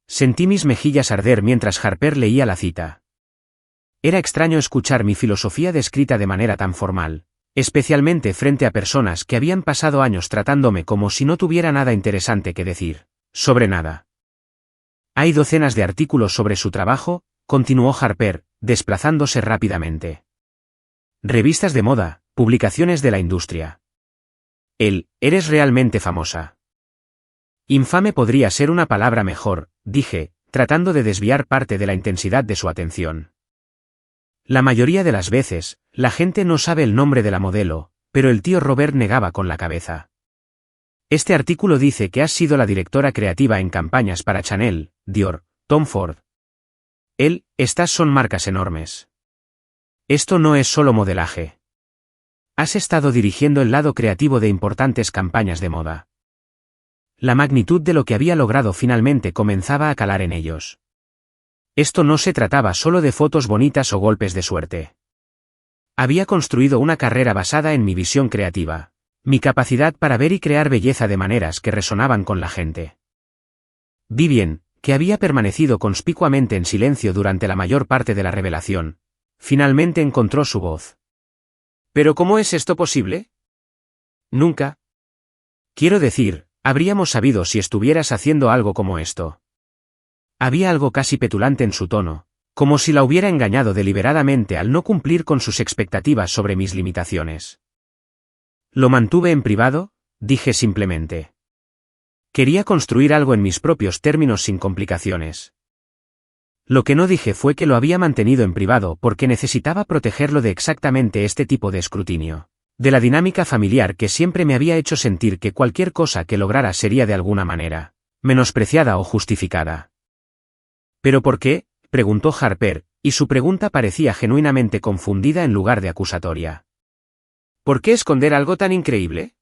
Sentí mis mejillas arder mientras Harper leía la cita. Era extraño escuchar mi filosofía descrita de manera tan formal, especialmente frente a personas que habían pasado años tratándome como si no tuviera nada interesante que decir, sobre nada. Hay docenas de artículos sobre su trabajo, continuó Harper, desplazándose rápidamente. Revistas de moda, publicaciones de la industria. Eres realmente famosa. Infame podría ser una palabra mejor, dije, tratando de desviar parte de la intensidad de su atención. La mayoría de las veces, la gente no sabe el nombre de la modelo, pero el tío Robert negaba con la cabeza. Este artículo dice que has sido la directora creativa en campañas para Chanel, Dior, Tom Ford. Estas son marcas enormes. Esto no es solo modelaje. Has estado dirigiendo el lado creativo de importantes campañas de moda. La magnitud de lo que había logrado finalmente comenzaba a calar en ellos. Esto no se trataba solo de fotos bonitas o golpes de suerte. Había construido una carrera basada en mi visión creativa, mi capacidad para ver y crear belleza de maneras que resonaban con la gente. Vivien, que había permanecido conspicuamente en silencio durante la mayor parte de la revelación, finalmente encontró su voz. ¿Pero cómo es esto posible? Nunca. Quiero decir, habríamos sabido si estuvieras haciendo algo como esto. Había algo casi petulante en su tono, como si la hubiera engañado deliberadamente al no cumplir con sus expectativas sobre mis limitaciones. ¿Lo mantuve en privado?, dije simplemente. Quería construir algo en mis propios términos sin complicaciones. Lo que no dije fue que lo había mantenido en privado porque necesitaba protegerlo de exactamente este tipo de escrutinio, de la dinámica familiar que siempre me había hecho sentir que cualquier cosa que lograra sería de alguna manera menospreciada o justificada. ¿Pero por qué?, preguntó Harper, y su pregunta parecía genuinamente confundida en lugar de acusatoria. ¿Por qué esconder algo tan increíble?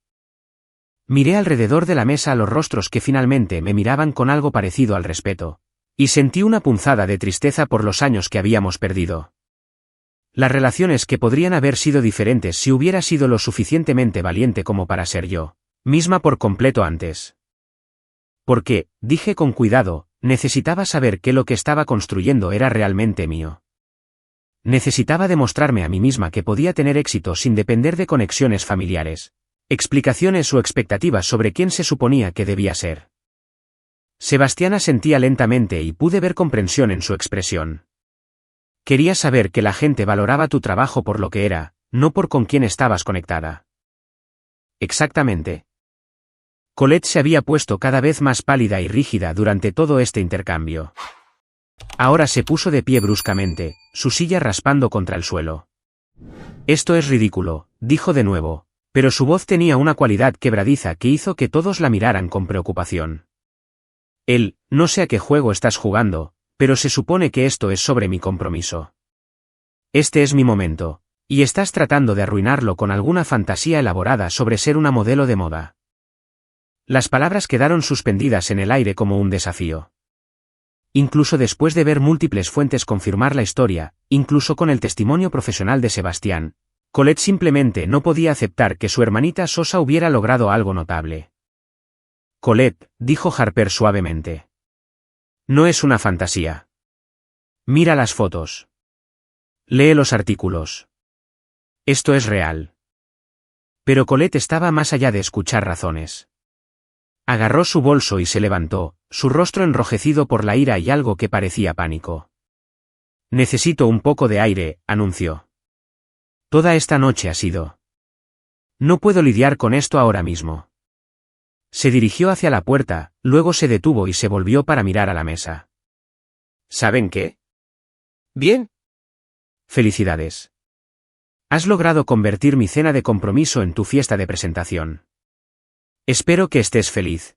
Miré alrededor de la mesa a los rostros que finalmente me miraban con algo parecido al respeto, y sentí una punzada de tristeza por los años que habíamos perdido. Las relaciones que podrían haber sido diferentes si hubiera sido lo suficientemente valiente como para ser yo misma por completo antes. Porque, dije con cuidado, necesitaba saber que lo que estaba construyendo era realmente mío. Necesitaba demostrarme a mí misma que podía tener éxito sin depender de conexiones familiares, explicaciones o expectativas sobre quién se suponía que debía ser. Sebastián asentía lentamente y pude ver comprensión en su expresión. Quería saber que la gente valoraba tu trabajo por lo que era, no por con quién estabas conectada. Exactamente. Colette se había puesto cada vez más pálida y rígida durante todo este intercambio. Ahora se puso de pie bruscamente, su silla raspando contra el suelo. Esto es ridículo, dijo de nuevo, pero su voz tenía una cualidad quebradiza que hizo que todos la miraran con preocupación. No sé a qué juego estás jugando, pero se supone que esto es sobre mi compromiso. Este es mi momento, y estás tratando de arruinarlo con alguna fantasía elaborada sobre ser una modelo de moda. Las palabras quedaron suspendidas en el aire como un desafío. Incluso después de ver múltiples fuentes confirmar la historia, incluso con el testimonio profesional de Sebastián, Colette simplemente no podía aceptar que su hermanita Sosa hubiera logrado algo notable. Colette, dijo Harper suavemente. No es una fantasía. Mira las fotos. Lee los artículos. Esto es real. Pero Colette estaba más allá de escuchar razones. Agarró su bolso y se levantó, su rostro enrojecido por la ira y algo que parecía pánico. Necesito un poco de aire, anunció. Toda esta noche ha sido. No puedo lidiar con esto ahora mismo. Se dirigió hacia la puerta, luego se detuvo y se volvió para mirar a la mesa. ¿Saben qué? Bien. Felicidades. Has logrado convertir mi cena de compromiso en tu fiesta de presentación. Espero que estés feliz.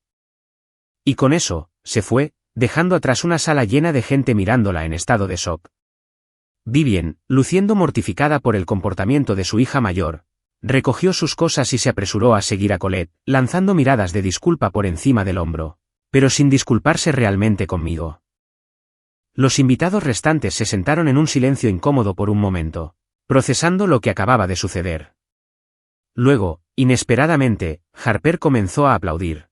Y con eso, se fue, dejando atrás una sala llena de gente mirándola en estado de shock. Vivien, luciendo mortificada por el comportamiento de su hija mayor, recogió sus cosas y se apresuró a seguir a Colette, lanzando miradas de disculpa por encima del hombro, pero sin disculparse realmente conmigo. Los invitados restantes se sentaron en un silencio incómodo por un momento, procesando lo que acababa de suceder. Luego, inesperadamente, Harper comenzó a aplaudir.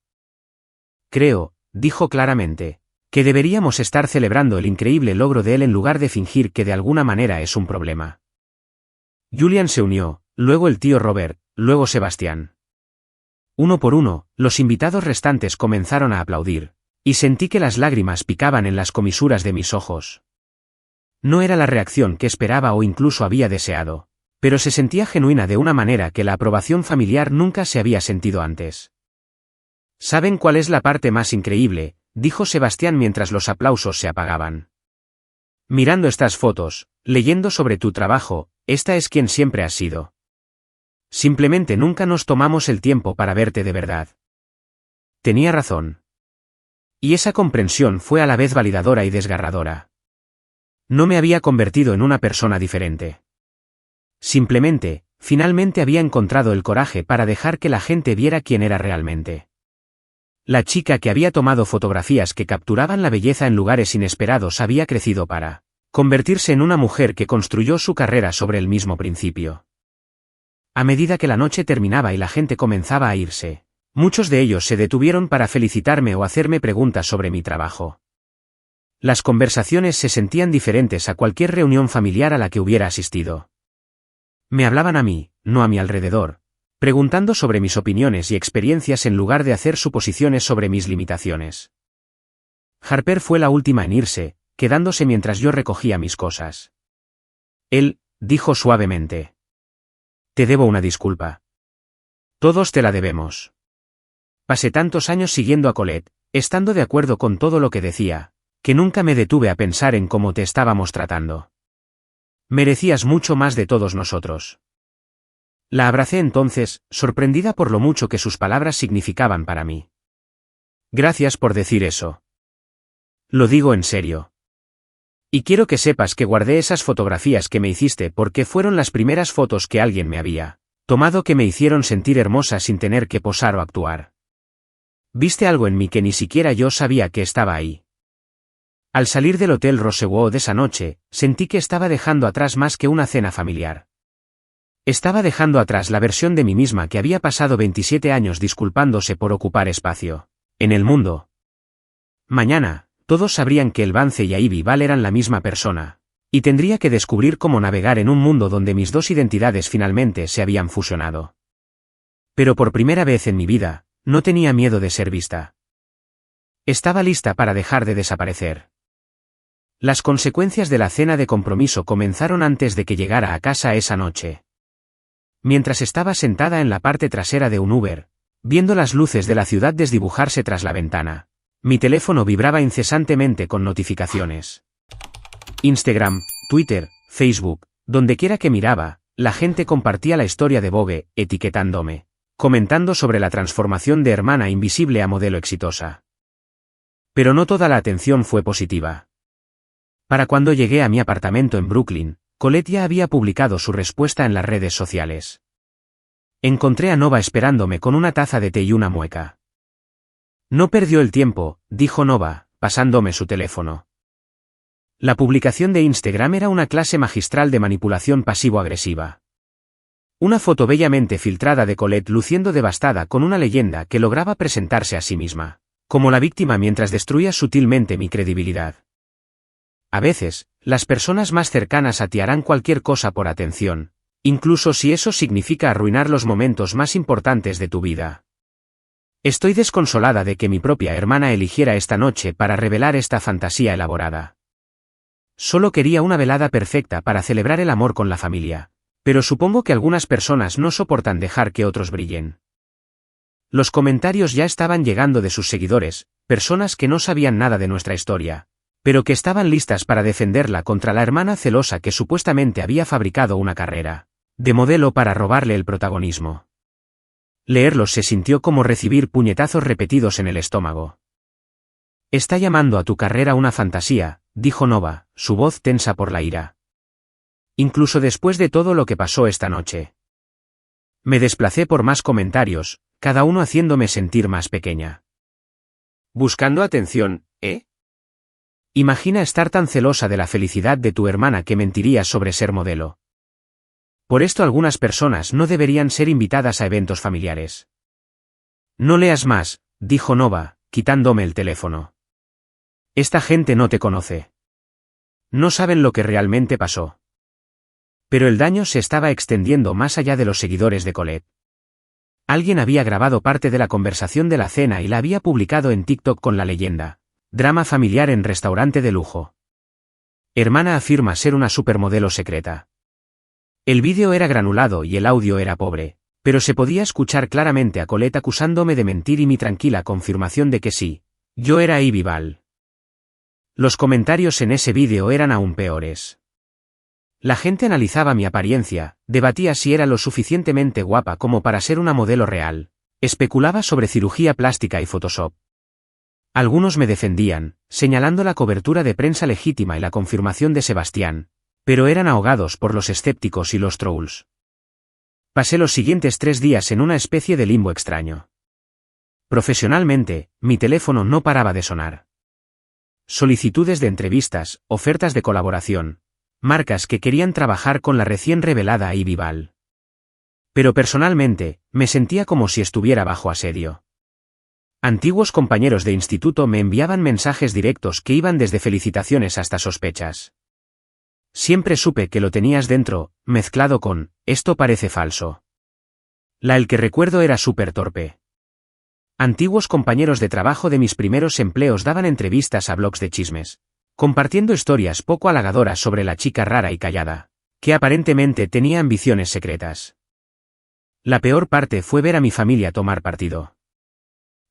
Creo, dijo claramente, que deberíamos estar celebrando el increíble logro de él en lugar de fingir que de alguna manera es un problema. Julian se unió, luego el tío Robert, luego Sebastián. Uno por uno, los invitados restantes comenzaron a aplaudir, y sentí que las lágrimas picaban en las comisuras de mis ojos. No era la reacción que esperaba o incluso había deseado, pero se sentía genuina de una manera que la aprobación familiar nunca se había sentido antes. ¿Saben cuál es la parte más increíble?, dijo Sebastián mientras los aplausos se apagaban. Mirando estas fotos, leyendo sobre tu trabajo, esta es quien siempre has sido. Simplemente nunca nos tomamos el tiempo para verte de verdad. Tenía razón. Y esa comprensión fue a la vez validadora y desgarradora. No me había convertido en una persona diferente. Simplemente, finalmente había encontrado el coraje para dejar que la gente viera quién era realmente. La chica que había tomado fotografías que capturaban la belleza en lugares inesperados había crecido para convertirse en una mujer que construyó su carrera sobre el mismo principio. A medida que la noche terminaba y la gente comenzaba a irse, muchos de ellos se detuvieron para felicitarme o hacerme preguntas sobre mi trabajo. Las conversaciones se sentían diferentes a cualquier reunión familiar a la que hubiera asistido. Me hablaban a mí, no a mi alrededor, preguntando sobre mis opiniones y experiencias en lugar de hacer suposiciones sobre mis limitaciones. Harper fue la última en irse, quedándose mientras yo recogía mis cosas. Él, dijo suavemente. Te debo una disculpa. Todos te la debemos. Pasé tantos años siguiendo a Colette, estando de acuerdo con todo lo que decía, que nunca me detuve a pensar en cómo te estábamos tratando. Merecías mucho más de todos nosotros. La abracé entonces, sorprendida por lo mucho que sus palabras significaban para mí. Gracias por decir eso. Lo digo en serio. Y quiero que sepas que guardé esas fotografías que me hiciste porque fueron las primeras fotos que alguien me había tomado que me hicieron sentir hermosa sin tener que posar o actuar. Viste algo en mí que ni siquiera yo sabía que estaba ahí. Al salir del Hotel Rosewood de esa noche, sentí que estaba dejando atrás más que una cena familiar. Estaba dejando atrás la versión de mí misma que había pasado 27 años disculpándose por ocupar espacio en el mundo. Mañana, todos sabrían que el Vance y Ivy Val eran la misma persona, y tendría que descubrir cómo navegar en un mundo donde mis dos identidades finalmente se habían fusionado. Pero por primera vez en mi vida, no tenía miedo de ser vista. Estaba lista para dejar de desaparecer. Las consecuencias de la cena de compromiso comenzaron antes de que llegara a casa esa noche. Mientras estaba sentada en la parte trasera de un Uber, viendo las luces de la ciudad desdibujarse tras la ventana, mi teléfono vibraba incesantemente con notificaciones. Instagram, Twitter, Facebook, dondequiera que miraba, la gente compartía la historia de Vogue, etiquetándome, comentando sobre la transformación de hermana invisible a modelo exitosa. Pero no toda la atención fue positiva. Para cuando llegué a mi apartamento en Brooklyn, Colette ya había publicado su respuesta en las redes sociales. Encontré a Nova esperándome con una taza de té y una mueca. No perdió el tiempo, dijo Nova, pasándome su teléfono. La publicación de Instagram era una clase magistral de manipulación pasivo-agresiva. Una foto bellamente filtrada de Colette luciendo devastada con una leyenda que lograba presentarse a sí misma, como la víctima mientras destruía sutilmente mi credibilidad. A veces, las personas más cercanas a ti harán cualquier cosa por atención, incluso si eso significa arruinar los momentos más importantes de tu vida. Estoy desconsolada de que mi propia hermana eligiera esta noche para revelar esta fantasía elaborada. Solo quería una velada perfecta para celebrar el amor con la familia, pero supongo que algunas personas no soportan dejar que otros brillen. Los comentarios ya estaban llegando de sus seguidores, personas que no sabían nada de nuestra historia, pero que estaban listas para defenderla contra la hermana celosa que supuestamente había fabricado una carrera de modelo para robarle el protagonismo. Leerlos se sintió como recibir puñetazos repetidos en el estómago. Está llamando a tu carrera una fantasía, dijo Nova, su voz tensa por la ira. Incluso después de todo lo que pasó esta noche. Me desplacé por más comentarios, cada uno haciéndome sentir más pequeña. Buscando atención, ¿eh? Imagina estar tan celosa de la felicidad de tu hermana que mentirías sobre ser modelo. Por esto algunas personas no deberían ser invitadas a eventos familiares. No leas más, dijo Nova, quitándome el teléfono. Esta gente no te conoce. No saben lo que realmente pasó. Pero el daño se estaba extendiendo más allá de los seguidores de Colette. Alguien había grabado parte de la conversación de la cena y la había publicado en TikTok con la leyenda: drama familiar en restaurante de lujo. Hermana afirma ser una supermodelo secreta. El vídeo era granulado y el audio era pobre, pero se podía escuchar claramente a Colette acusándome de mentir y mi tranquila confirmación de que sí, yo era Ivy Ball. Los comentarios en ese vídeo eran aún peores. La gente analizaba mi apariencia, debatía si era lo suficientemente guapa como para ser una modelo real, especulaba sobre cirugía plástica y Photoshop. Algunos me defendían, señalando la cobertura de prensa legítima y la confirmación de Sebastián, pero eran ahogados por los escépticos y los trolls. Pasé los siguientes 3 días en una especie de limbo extraño. Profesionalmente, mi teléfono no paraba de sonar. Solicitudes de entrevistas, ofertas de colaboración, marcas que querían trabajar con la recién revelada Ivy Ball. Pero personalmente, me sentía como si estuviera bajo asedio. Antiguos compañeros de instituto me enviaban mensajes directos que iban desde felicitaciones hasta sospechas. Siempre supe que lo tenías dentro, mezclado con, esto parece falso. El que recuerdo era súper torpe. Antiguos compañeros de trabajo de mis primeros empleos daban entrevistas a blogs de chismes, compartiendo historias poco halagadoras sobre la chica rara y callada, que aparentemente tenía ambiciones secretas. La peor parte fue ver a mi familia tomar partido.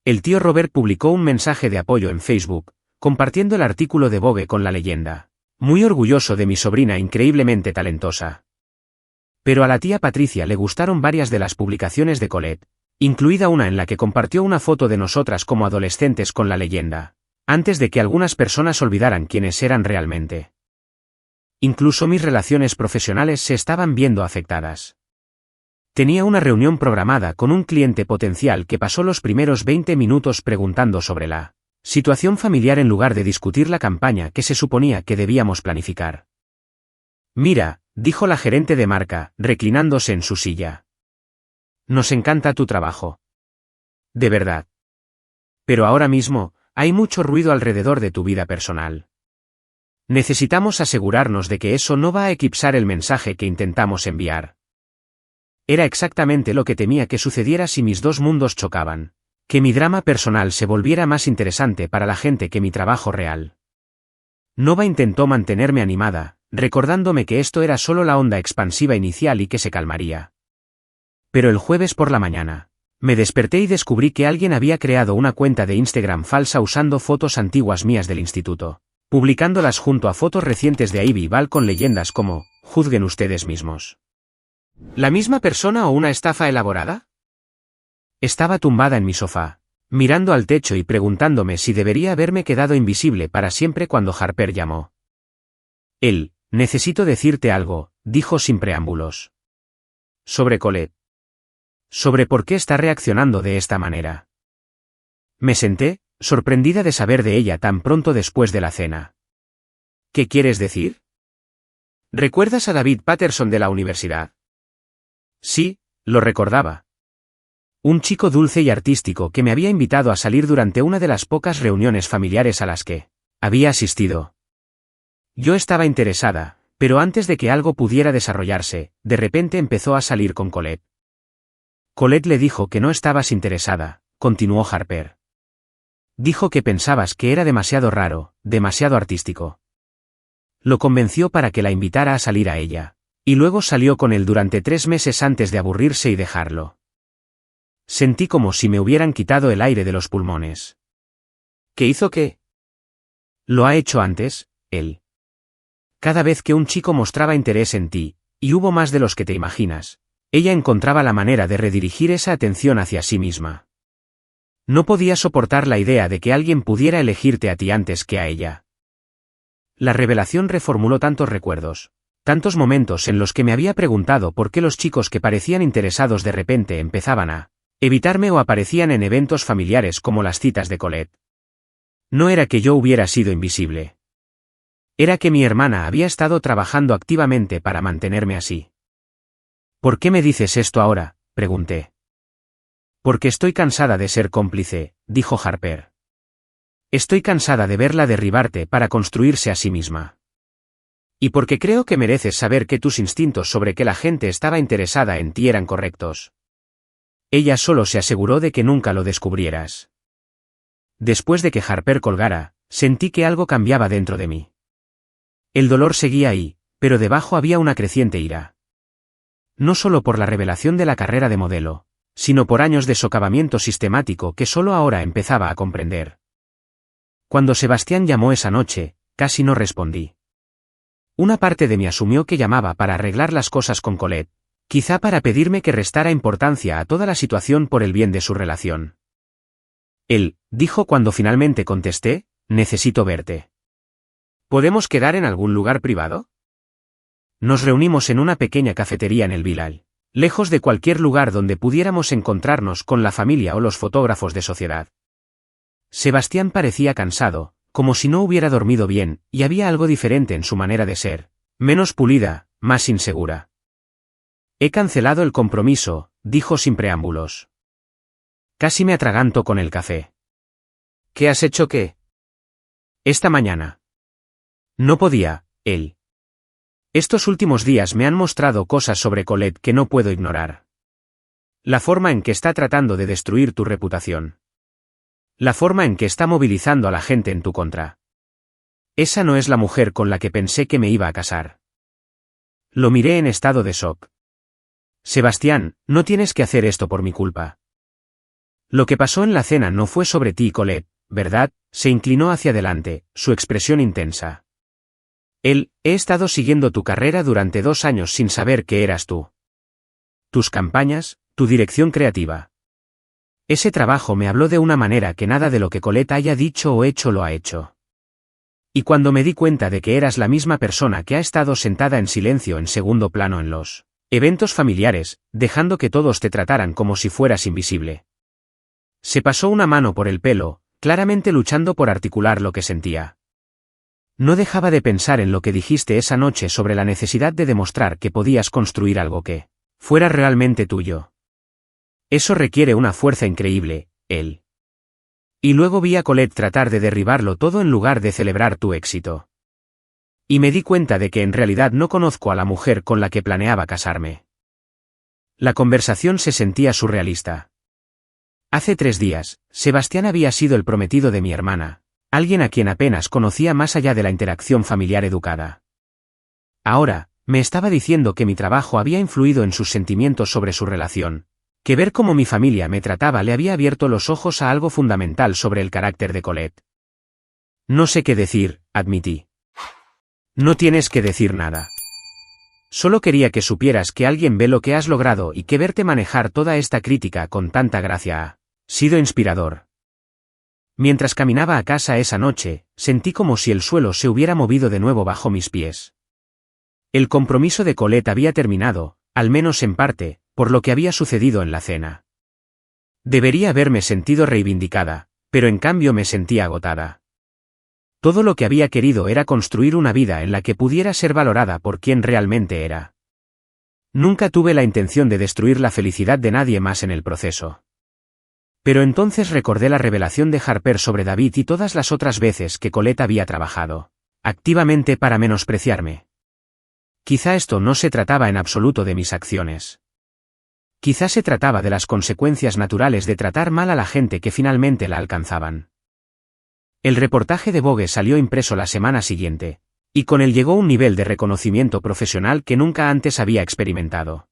El tío Robert publicó un mensaje de apoyo en Facebook, compartiendo el artículo de Vogue con la leyenda: muy orgulloso de mi sobrina increíblemente talentosa. Pero a la tía Patricia le gustaron varias de las publicaciones de Colette, incluida una en la que compartió una foto de nosotras como adolescentes con la leyenda: antes de que algunas personas olvidaran quiénes eran realmente. Incluso mis relaciones profesionales se estaban viendo afectadas. Tenía una reunión programada con un cliente potencial que pasó los primeros 20 minutos preguntando sobre la situación familiar en lugar de discutir la campaña que se suponía que debíamos planificar. Mira, dijo la gerente de marca, reclinándose en su silla. Nos encanta tu trabajo. De verdad. Pero ahora mismo, hay mucho ruido alrededor de tu vida personal. Necesitamos asegurarnos de que eso no va a eclipsar el mensaje que intentamos enviar. Era exactamente lo que temía que sucediera si mis dos mundos chocaban. Que mi drama personal se volviera más interesante para la gente que mi trabajo real. Nova intentó mantenerme animada, recordándome que esto era solo la onda expansiva inicial y que se calmaría. Pero el jueves por la mañana, me desperté y descubrí que alguien había creado una cuenta de Instagram falsa usando fotos antiguas mías del instituto, publicándolas junto a fotos recientes de Ivy y Val con leyendas como, juzguen ustedes mismos. ¿La misma persona o una estafa elaborada? Estaba tumbada en mi sofá, mirando al techo y preguntándome si debería haberme quedado invisible para siempre cuando Harper llamó. Él, necesito decirte algo, dijo sin preámbulos. Sobre Colette. Sobre por qué está reaccionando de esta manera. Me senté, sorprendida de saber de ella tan pronto después de la cena. ¿Qué quieres decir? ¿Recuerdas a David Patterson de la universidad? Sí, lo recordaba. Un chico dulce y artístico que me había invitado a salir durante una de las pocas reuniones familiares a las que había asistido. Yo estaba interesada, pero antes de que algo pudiera desarrollarse, de repente empezó a salir con Colette. Colette le dijo que no estabas interesada, continuó Harper. Dijo que pensabas que era demasiado raro, demasiado artístico. Lo convenció para que la invitara a salir a ella, y luego salió con él durante 3 meses antes de aburrirse y dejarlo. Sentí como si me hubieran quitado el aire de los pulmones. ¿Qué hizo qué? Lo ha hecho antes, él. Cada vez que un chico mostraba interés en ti, y hubo más de los que te imaginas, ella encontraba la manera de redirigir esa atención hacia sí misma. No podía soportar la idea de que alguien pudiera elegirte a ti antes que a ella. La revelación reformuló tantos recuerdos, tantos momentos en los que me había preguntado por qué los chicos que parecían interesados de repente empezaban a evitarme o aparecían en eventos familiares como las citas de Colette. No era que yo hubiera sido invisible. Era que mi hermana había estado trabajando activamente para mantenerme así. ¿Por qué me dices esto ahora?, pregunté. Porque estoy cansada de ser cómplice, dijo Harper. Estoy cansada de verla derribarte para construirse a sí misma. Y porque creo que mereces saber que tus instintos sobre que la gente estaba interesada en ti eran correctos. Ella solo se aseguró de que nunca lo descubrieras. Después de que Harper colgara, sentí que algo cambiaba dentro de mí. El dolor seguía ahí, pero debajo había una creciente ira. No solo por la revelación de la carrera de modelo, sino por años de socavamiento sistemático que solo ahora empezaba a comprender. Cuando Sebastián llamó esa noche, casi no respondí. Una parte de mí asumió que llamaba para arreglar las cosas con Colette, quizá para pedirme que restara importancia a toda la situación por el bien de su relación. Él, dijo cuando finalmente contesté, necesito verte. ¿Podemos quedar en algún lugar privado? Nos reunimos en una pequeña cafetería en el Village, lejos de cualquier lugar donde pudiéramos encontrarnos con la familia o los fotógrafos de sociedad. Sebastián parecía cansado, como si no hubiera dormido bien, y había algo diferente en su manera de ser, menos pulida, más insegura. He cancelado el compromiso, dijo sin preámbulos. Casi me atraganto con el café. ¿Qué has hecho qué? Esta mañana. No podía, él. Estos últimos días me han mostrado cosas sobre Colette que no puedo ignorar. La forma en que está tratando de destruir tu reputación. La forma en que está movilizando a la gente en tu contra. Esa no es la mujer con la que pensé que me iba a casar. Lo miré en estado de shock. Sebastián, no tienes que hacer esto por mi culpa. Lo que pasó en la cena no fue sobre ti, Colette, ¿verdad? Se inclinó hacia adelante, su expresión intensa. He estado siguiendo tu carrera durante 2 años sin saber que eras tú. Tus campañas, tu dirección creativa. Ese trabajo me habló de una manera que nada de lo que Colette haya dicho o hecho lo ha hecho. Y cuando me di cuenta de que eras la misma persona que ha estado sentada en silencio en segundo plano en los eventos familiares, dejando que todos te trataran como si fueras invisible. Se pasó una mano por el pelo, claramente luchando por articular lo que sentía. No dejaba de pensar en lo que dijiste esa noche sobre la necesidad de demostrar que podías construir algo que fuera realmente tuyo. Eso requiere una fuerza increíble, él. Y luego vi a Colette tratar de derribarlo todo en lugar de celebrar tu éxito. Y me di cuenta de que en realidad no conozco a la mujer con la que planeaba casarme. La conversación se sentía surrealista. Hace 3 días, Sebastián había sido el prometido de mi hermana, Alguien a quien apenas conocía más allá de la interacción familiar educada. Ahora, me estaba diciendo que mi trabajo había influido en sus sentimientos sobre su relación, que ver cómo mi familia me trataba le había abierto los ojos a algo fundamental sobre el carácter de Colette. No sé qué decir, admití. No tienes que decir nada. Solo quería que supieras que alguien ve lo que has logrado y que verte manejar toda esta crítica con tanta gracia ha sido inspirador. Mientras caminaba a casa esa noche, sentí como si el suelo se hubiera movido de nuevo bajo mis pies. El compromiso de Colette había terminado, al menos en parte, por lo que había sucedido en la cena. Debería haberme sentido reivindicada, pero en cambio me sentía agotada. Todo lo que había querido era construir una vida en la que pudiera ser valorada por quien realmente era. Nunca tuve la intención de destruir la felicidad de nadie más en el proceso. Pero entonces recordé la revelación de Harper sobre David y todas las otras veces que Colette había trabajado activamente para menospreciarme. Quizá esto no se trataba en absoluto de mis acciones. Quizá se trataba de las consecuencias naturales de tratar mal a la gente que finalmente la alcanzaban. El reportaje de Vogue salió impreso la semana siguiente, y con él llegó un nivel de reconocimiento profesional que nunca antes había experimentado.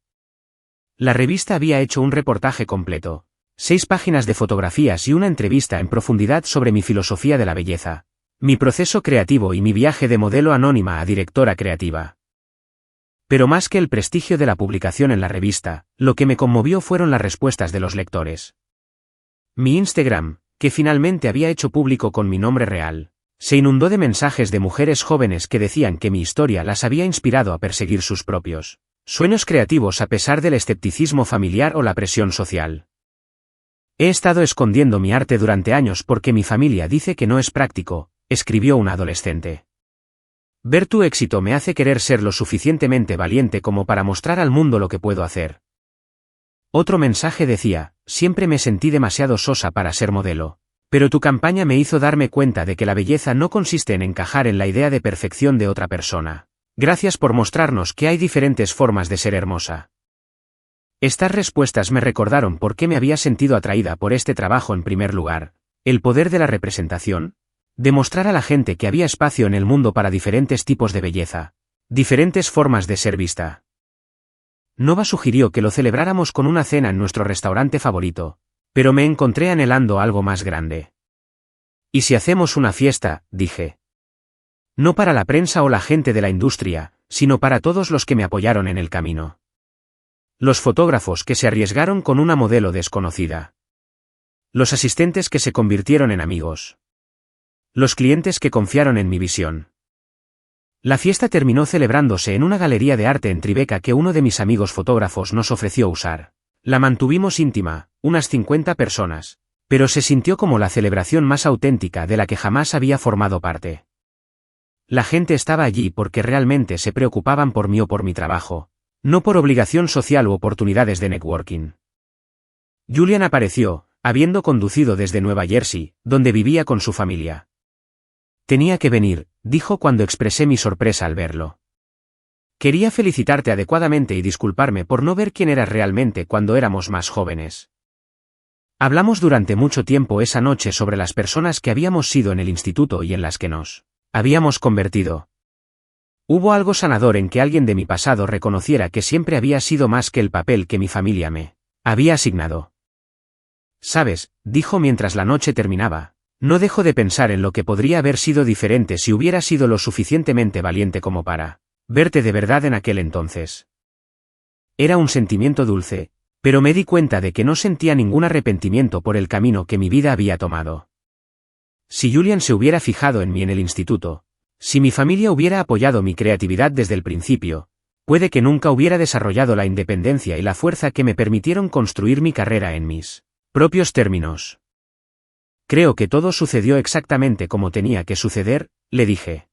La revista había hecho un reportaje completo, 6 páginas de fotografías y una entrevista en profundidad sobre mi filosofía de la belleza, mi proceso creativo y mi viaje de modelo anónima a directora creativa. Pero más que el prestigio de la publicación en la revista, lo que me conmovió fueron las respuestas de los lectores. Mi Instagram, que finalmente había hecho público con mi nombre real, se inundó de mensajes de mujeres jóvenes que decían que mi historia las había inspirado a perseguir sus propios sueños creativos a pesar del escepticismo familiar o la presión social. He estado escondiendo mi arte durante años porque mi familia dice que no es práctico, escribió una adolescente. Ver tu éxito me hace querer ser lo suficientemente valiente como para mostrar al mundo lo que puedo hacer. Otro mensaje decía, siempre me sentí demasiado sosa para ser modelo, pero tu campaña me hizo darme cuenta de que la belleza no consiste en encajar en la idea de perfección de otra persona. Gracias por mostrarnos que hay diferentes formas de ser hermosa. Estas respuestas me recordaron por qué me había sentido atraída por este trabajo en primer lugar, el poder de la representación. Demostrar a la gente que había espacio en el mundo para diferentes tipos de belleza, diferentes formas de ser vista. Nova sugirió que lo celebráramos con una cena en nuestro restaurante favorito, pero me encontré anhelando algo más grande. ¿Y si hacemos una fiesta?, dije. No para la prensa o la gente de la industria, sino para todos los que me apoyaron en el camino. Los fotógrafos que se arriesgaron con una modelo desconocida. Los asistentes que se convirtieron en amigos. Los clientes que confiaron en mi visión. La fiesta terminó celebrándose en una galería de arte en Tribeca que uno de mis amigos fotógrafos nos ofreció usar. La mantuvimos íntima, unas 50 personas, pero se sintió como la celebración más auténtica de la que jamás había formado parte. La gente estaba allí porque realmente se preocupaban por mí o por mi trabajo, no por obligación social u oportunidades de networking. Julian apareció, habiendo conducido desde Nueva Jersey, donde vivía con su familia. Tenía que venir, dijo cuando expresé mi sorpresa al verlo. Quería felicitarte adecuadamente y disculparme por no ver quién eras realmente cuando éramos más jóvenes. Hablamos durante mucho tiempo esa noche sobre las personas que habíamos sido en el instituto y en las que nos habíamos convertido. Hubo algo sanador en que alguien de mi pasado reconociera que siempre había sido más que el papel que mi familia me había asignado. Sabes, dijo mientras la noche terminaba. No dejo de pensar en lo que podría haber sido diferente si hubiera sido lo suficientemente valiente como para verte de verdad en aquel entonces. Era un sentimiento dulce, pero me di cuenta de que no sentía ningún arrepentimiento por el camino que mi vida había tomado. Si Julian se hubiera fijado en mí en el instituto, si mi familia hubiera apoyado mi creatividad desde el principio, puede que nunca hubiera desarrollado la independencia y la fuerza que me permitieron construir mi carrera en mis propios términos. Creo que todo sucedió exactamente como tenía que suceder, le dije.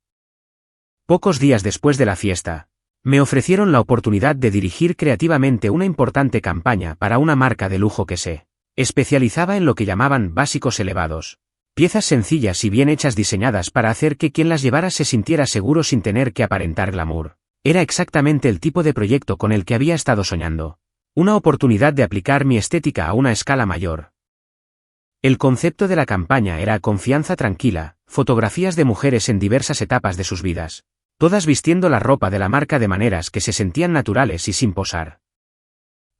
Pocos días después de la fiesta, me ofrecieron la oportunidad de dirigir creativamente una importante campaña para una marca de lujo que se especializaba en lo que llamaban básicos elevados, piezas sencillas y bien hechas diseñadas para hacer que quien las llevara se sintiera seguro sin tener que aparentar glamour. Era exactamente el tipo de proyecto con el que había estado soñando. Una oportunidad de aplicar mi estética a una escala mayor. El concepto de la campaña era confianza tranquila, fotografías de mujeres en diversas etapas de sus vidas, todas vistiendo la ropa de la marca de maneras que se sentían naturales y sin posar.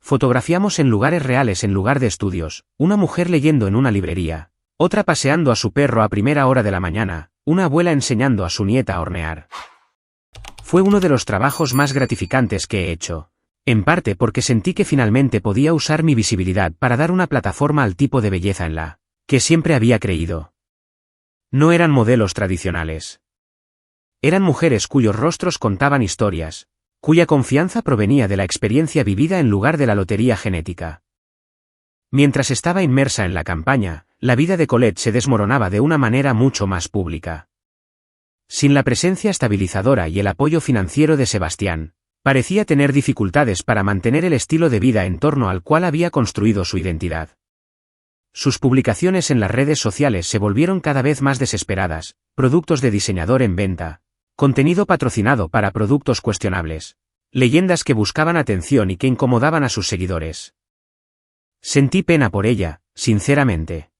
Fotografiamos en lugares reales en lugar de estudios, una mujer leyendo en una librería, otra paseando a su perro a primera hora de la mañana, una abuela enseñando a su nieta a hornear. Fue uno de los trabajos más gratificantes que he hecho, en parte porque sentí que finalmente podía usar mi visibilidad para dar una plataforma al tipo de belleza en la que siempre había creído. No eran modelos tradicionales. Eran mujeres cuyos rostros contaban historias, cuya confianza provenía de la experiencia vivida en lugar de la lotería genética. Mientras estaba inmersa en la campaña, la vida de Colette se desmoronaba de una manera mucho más pública. Sin la presencia estabilizadora y el apoyo financiero de Sebastián, parecía tener dificultades para mantener el estilo de vida en torno al cual había construido su identidad. Sus publicaciones en las redes sociales se volvieron cada vez más desesperadas, productos de diseñador en venta, contenido patrocinado para productos cuestionables, leyendas que buscaban atención y que incomodaban a sus seguidores. Sentí pena por ella, sinceramente.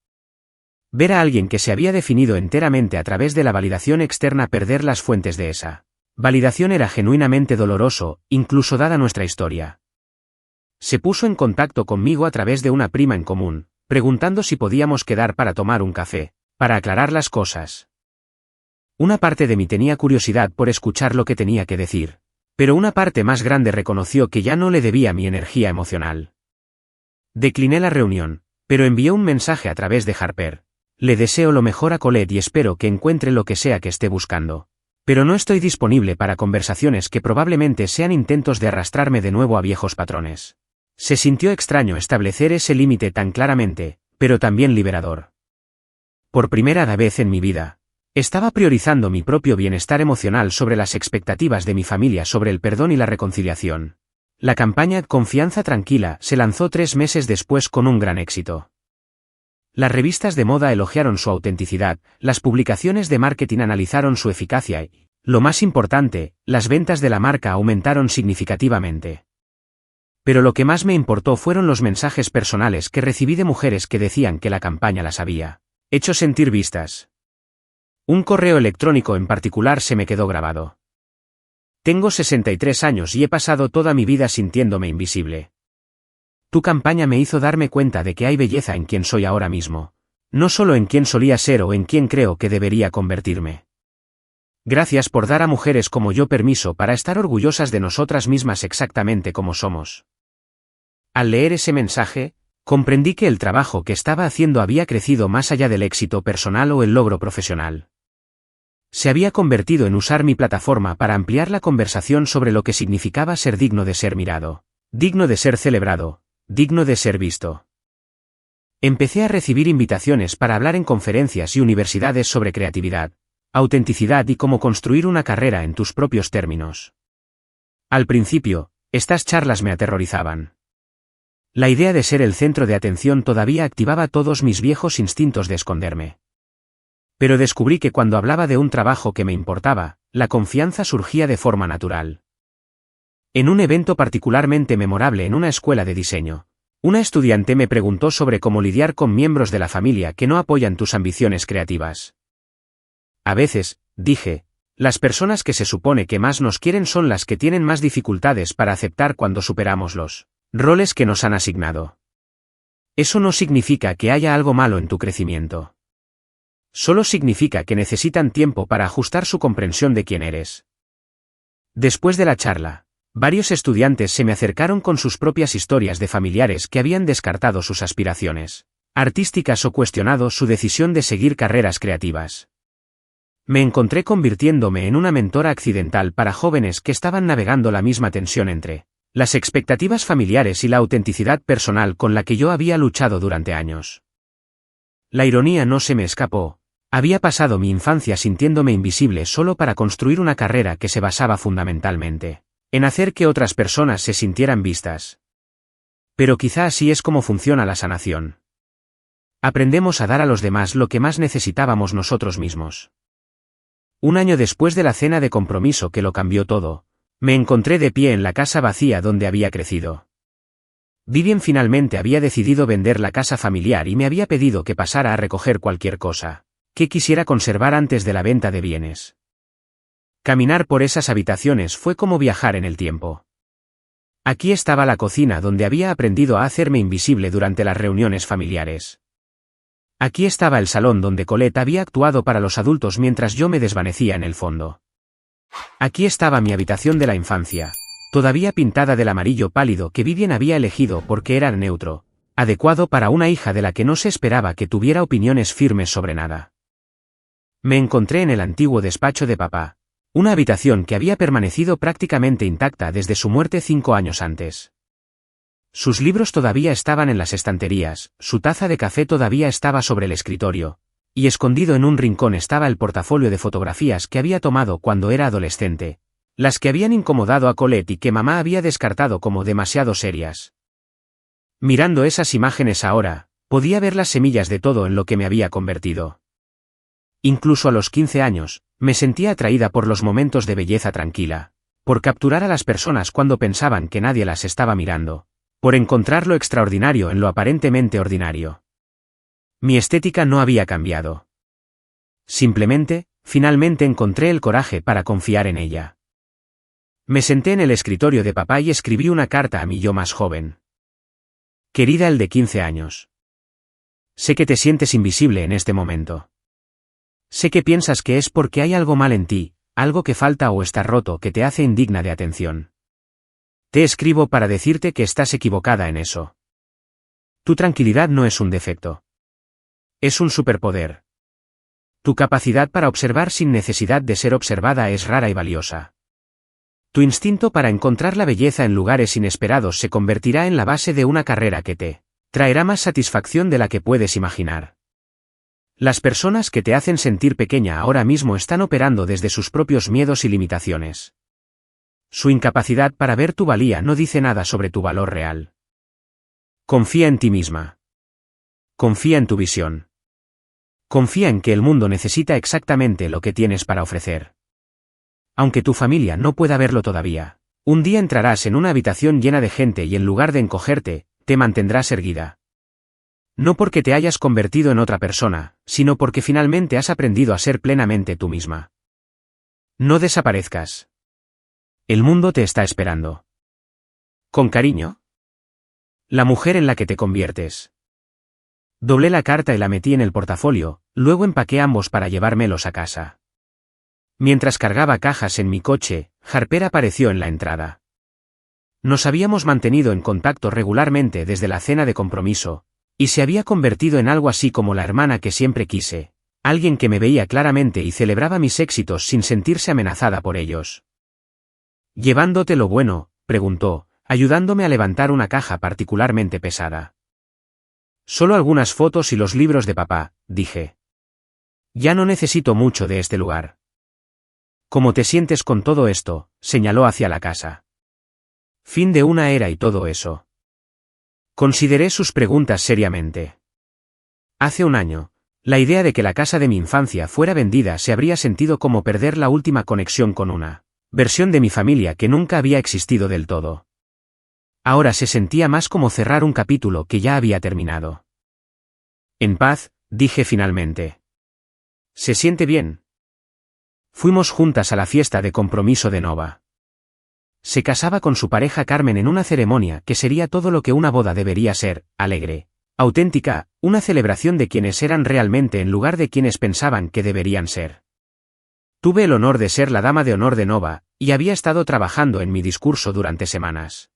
Ver a alguien que se había definido enteramente a través de la validación externa perder las fuentes de esa validación era genuinamente doloroso, incluso dada nuestra historia. Se puso en contacto conmigo a través de una prima en común, preguntando si podíamos quedar para tomar un café, para aclarar las cosas. Una parte de mí tenía curiosidad por escuchar lo que tenía que decir, pero una parte más grande reconoció que ya no le debía mi energía emocional. Decliné la reunión, pero envié un mensaje a través de Harper. Le deseo lo mejor a Colette y espero que encuentre lo que sea que esté buscando. Pero no estoy disponible para conversaciones que probablemente sean intentos de arrastrarme de nuevo a viejos patrones. Se sintió extraño establecer ese límite tan claramente, pero también liberador. Por primera vez en mi vida, estaba priorizando mi propio bienestar emocional sobre las expectativas de mi familia sobre el perdón y la reconciliación. La campaña Confianza Tranquila se lanzó 3 meses después con un gran éxito. Las revistas de moda elogiaron su autenticidad, las publicaciones de marketing analizaron su eficacia y, lo más importante, las ventas de la marca aumentaron significativamente. Pero lo que más me importó fueron los mensajes personales que recibí de mujeres que decían que la campaña las había hecho sentir vistas. Un correo electrónico en particular se me quedó grabado. Tengo 63 años y he pasado toda mi vida sintiéndome invisible. Tu campaña me hizo darme cuenta de que hay belleza en quien soy ahora mismo, no solo en quien solía ser o en quien creo que debería convertirme. Gracias por dar a mujeres como yo permiso para estar orgullosas de nosotras mismas exactamente como somos. Al leer ese mensaje, comprendí que el trabajo que estaba haciendo había crecido más allá del éxito personal o el logro profesional. Se había convertido en usar mi plataforma para ampliar la conversación sobre lo que significaba ser digno de ser mirado, digno de ser celebrado, digno de ser visto. Empecé a recibir invitaciones para hablar en conferencias y universidades sobre creatividad, autenticidad y cómo construir una carrera en tus propios términos. Al principio, estas charlas me aterrorizaban. La idea de ser el centro de atención todavía activaba todos mis viejos instintos de esconderme. Pero descubrí que cuando hablaba de un trabajo que me importaba, la confianza surgía de forma natural. En un evento particularmente memorable en una escuela de diseño, una estudiante me preguntó sobre cómo lidiar con miembros de la familia que no apoyan tus ambiciones creativas. A veces, dije, las personas que se supone que más nos quieren son las que tienen más dificultades para aceptar cuando superamos los roles que nos han asignado. Eso no significa que haya algo malo en tu crecimiento. Solo significa que necesitan tiempo para ajustar su comprensión de quién eres. Después de la charla, varios estudiantes se me acercaron con sus propias historias de familiares que habían descartado sus aspiraciones artísticas o cuestionado su decisión de seguir carreras creativas. Me encontré convirtiéndome en una mentora accidental para jóvenes que estaban navegando la misma tensión entre las expectativas familiares y la autenticidad personal con la que yo había luchado durante años. La ironía no se me escapó. Había pasado mi infancia sintiéndome invisible solo para construir una carrera que se basaba fundamentalmente en hacer que otras personas se sintieran vistas. Pero quizá así es como funciona la sanación. Aprendemos a dar a los demás lo que más necesitábamos nosotros mismos. Un año después de la cena de compromiso que lo cambió todo, me encontré de pie en la casa vacía donde había crecido. Vivien finalmente había decidido vender la casa familiar y me había pedido que pasara a recoger cualquier cosa que quisiera conservar antes de la venta de bienes. Caminar por esas habitaciones fue como viajar en el tiempo. Aquí estaba la cocina donde había aprendido a hacerme invisible durante las reuniones familiares. Aquí estaba el salón donde Colette había actuado para los adultos mientras yo me desvanecía en el fondo. Aquí estaba mi habitación de la infancia, todavía pintada del amarillo pálido que Vivien había elegido porque era neutro, adecuado para una hija de la que no se esperaba que tuviera opiniones firmes sobre nada. Me encontré en el antiguo despacho de papá, una habitación que había permanecido prácticamente intacta desde su muerte 5 años antes. Sus libros todavía estaban en las estanterías, su taza de café todavía estaba sobre el escritorio, y escondido en un rincón estaba el portafolio de fotografías que había tomado cuando era adolescente, las que habían incomodado a Colette y que mamá había descartado como demasiado serias. Mirando esas imágenes ahora, podía ver las semillas de todo en lo que me había convertido. Incluso a los 15 años, me sentía atraída por los momentos de belleza tranquila, por capturar a las personas cuando pensaban que nadie las estaba mirando, por encontrar lo extraordinario en lo aparentemente ordinario. Mi estética no había cambiado. Simplemente, finalmente encontré el coraje para confiar en ella. Me senté en el escritorio de papá y escribí una carta a mi yo más joven. Querida el de 15 años. Sé que te sientes invisible en este momento. Sé que piensas que es porque hay algo mal en ti, algo que falta o está roto que te hace indigna de atención. Te escribo para decirte que estás equivocada en eso. Tu tranquilidad no es un defecto. Es un superpoder. Tu capacidad para observar sin necesidad de ser observada es rara y valiosa. Tu instinto para encontrar la belleza en lugares inesperados se convertirá en la base de una carrera que te traerá más satisfacción de la que puedes imaginar. Las personas que te hacen sentir pequeña ahora mismo están operando desde sus propios miedos y limitaciones. Su incapacidad para ver tu valía no dice nada sobre tu valor real. Confía en ti misma. Confía en tu visión. Confía en que el mundo necesita exactamente lo que tienes para ofrecer. Aunque tu familia no pueda verlo todavía, un día entrarás en una habitación llena de gente y en lugar de encogerte, te mantendrás erguida. No porque te hayas convertido en otra persona, sino porque finalmente has aprendido a ser plenamente tú misma. No desaparezcas. El mundo te está esperando. Con cariño. La mujer en la que te conviertes. Doblé la carta y la metí en el portafolio, luego empaqué ambos para llevármelos a casa. Mientras cargaba cajas en mi coche, Harper apareció en la entrada. Nos habíamos mantenido en contacto regularmente desde la cena de compromiso, y se había convertido en algo así como la hermana que siempre quise, alguien que me veía claramente y celebraba mis éxitos sin sentirse amenazada por ellos. «¿Llevándote lo bueno?», preguntó, ayudándome a levantar una caja particularmente pesada. «Solo algunas fotos y los libros de papá», dije. «Ya no necesito mucho de este lugar». «¿Cómo te sientes con todo esto?», señaló hacia la casa. «Fin de una era y todo eso». Consideré sus preguntas seriamente. Hace un año, la idea de que la casa de mi infancia fuera vendida se habría sentido como perder la última conexión con una versión de mi familia que nunca había existido del todo. Ahora se sentía más como cerrar un capítulo que ya había terminado. «En paz», dije finalmente. «¿Se siente bien?» Fuimos juntas a la fiesta de compromiso de Nova. Se casaba con su pareja Carmen en una ceremonia que sería todo lo que una boda debería ser, alegre, auténtica, una celebración de quienes eran realmente en lugar de quienes pensaban que deberían ser. Tuve el honor de ser la dama de honor de Nova, y había estado trabajando en mi discurso durante semanas.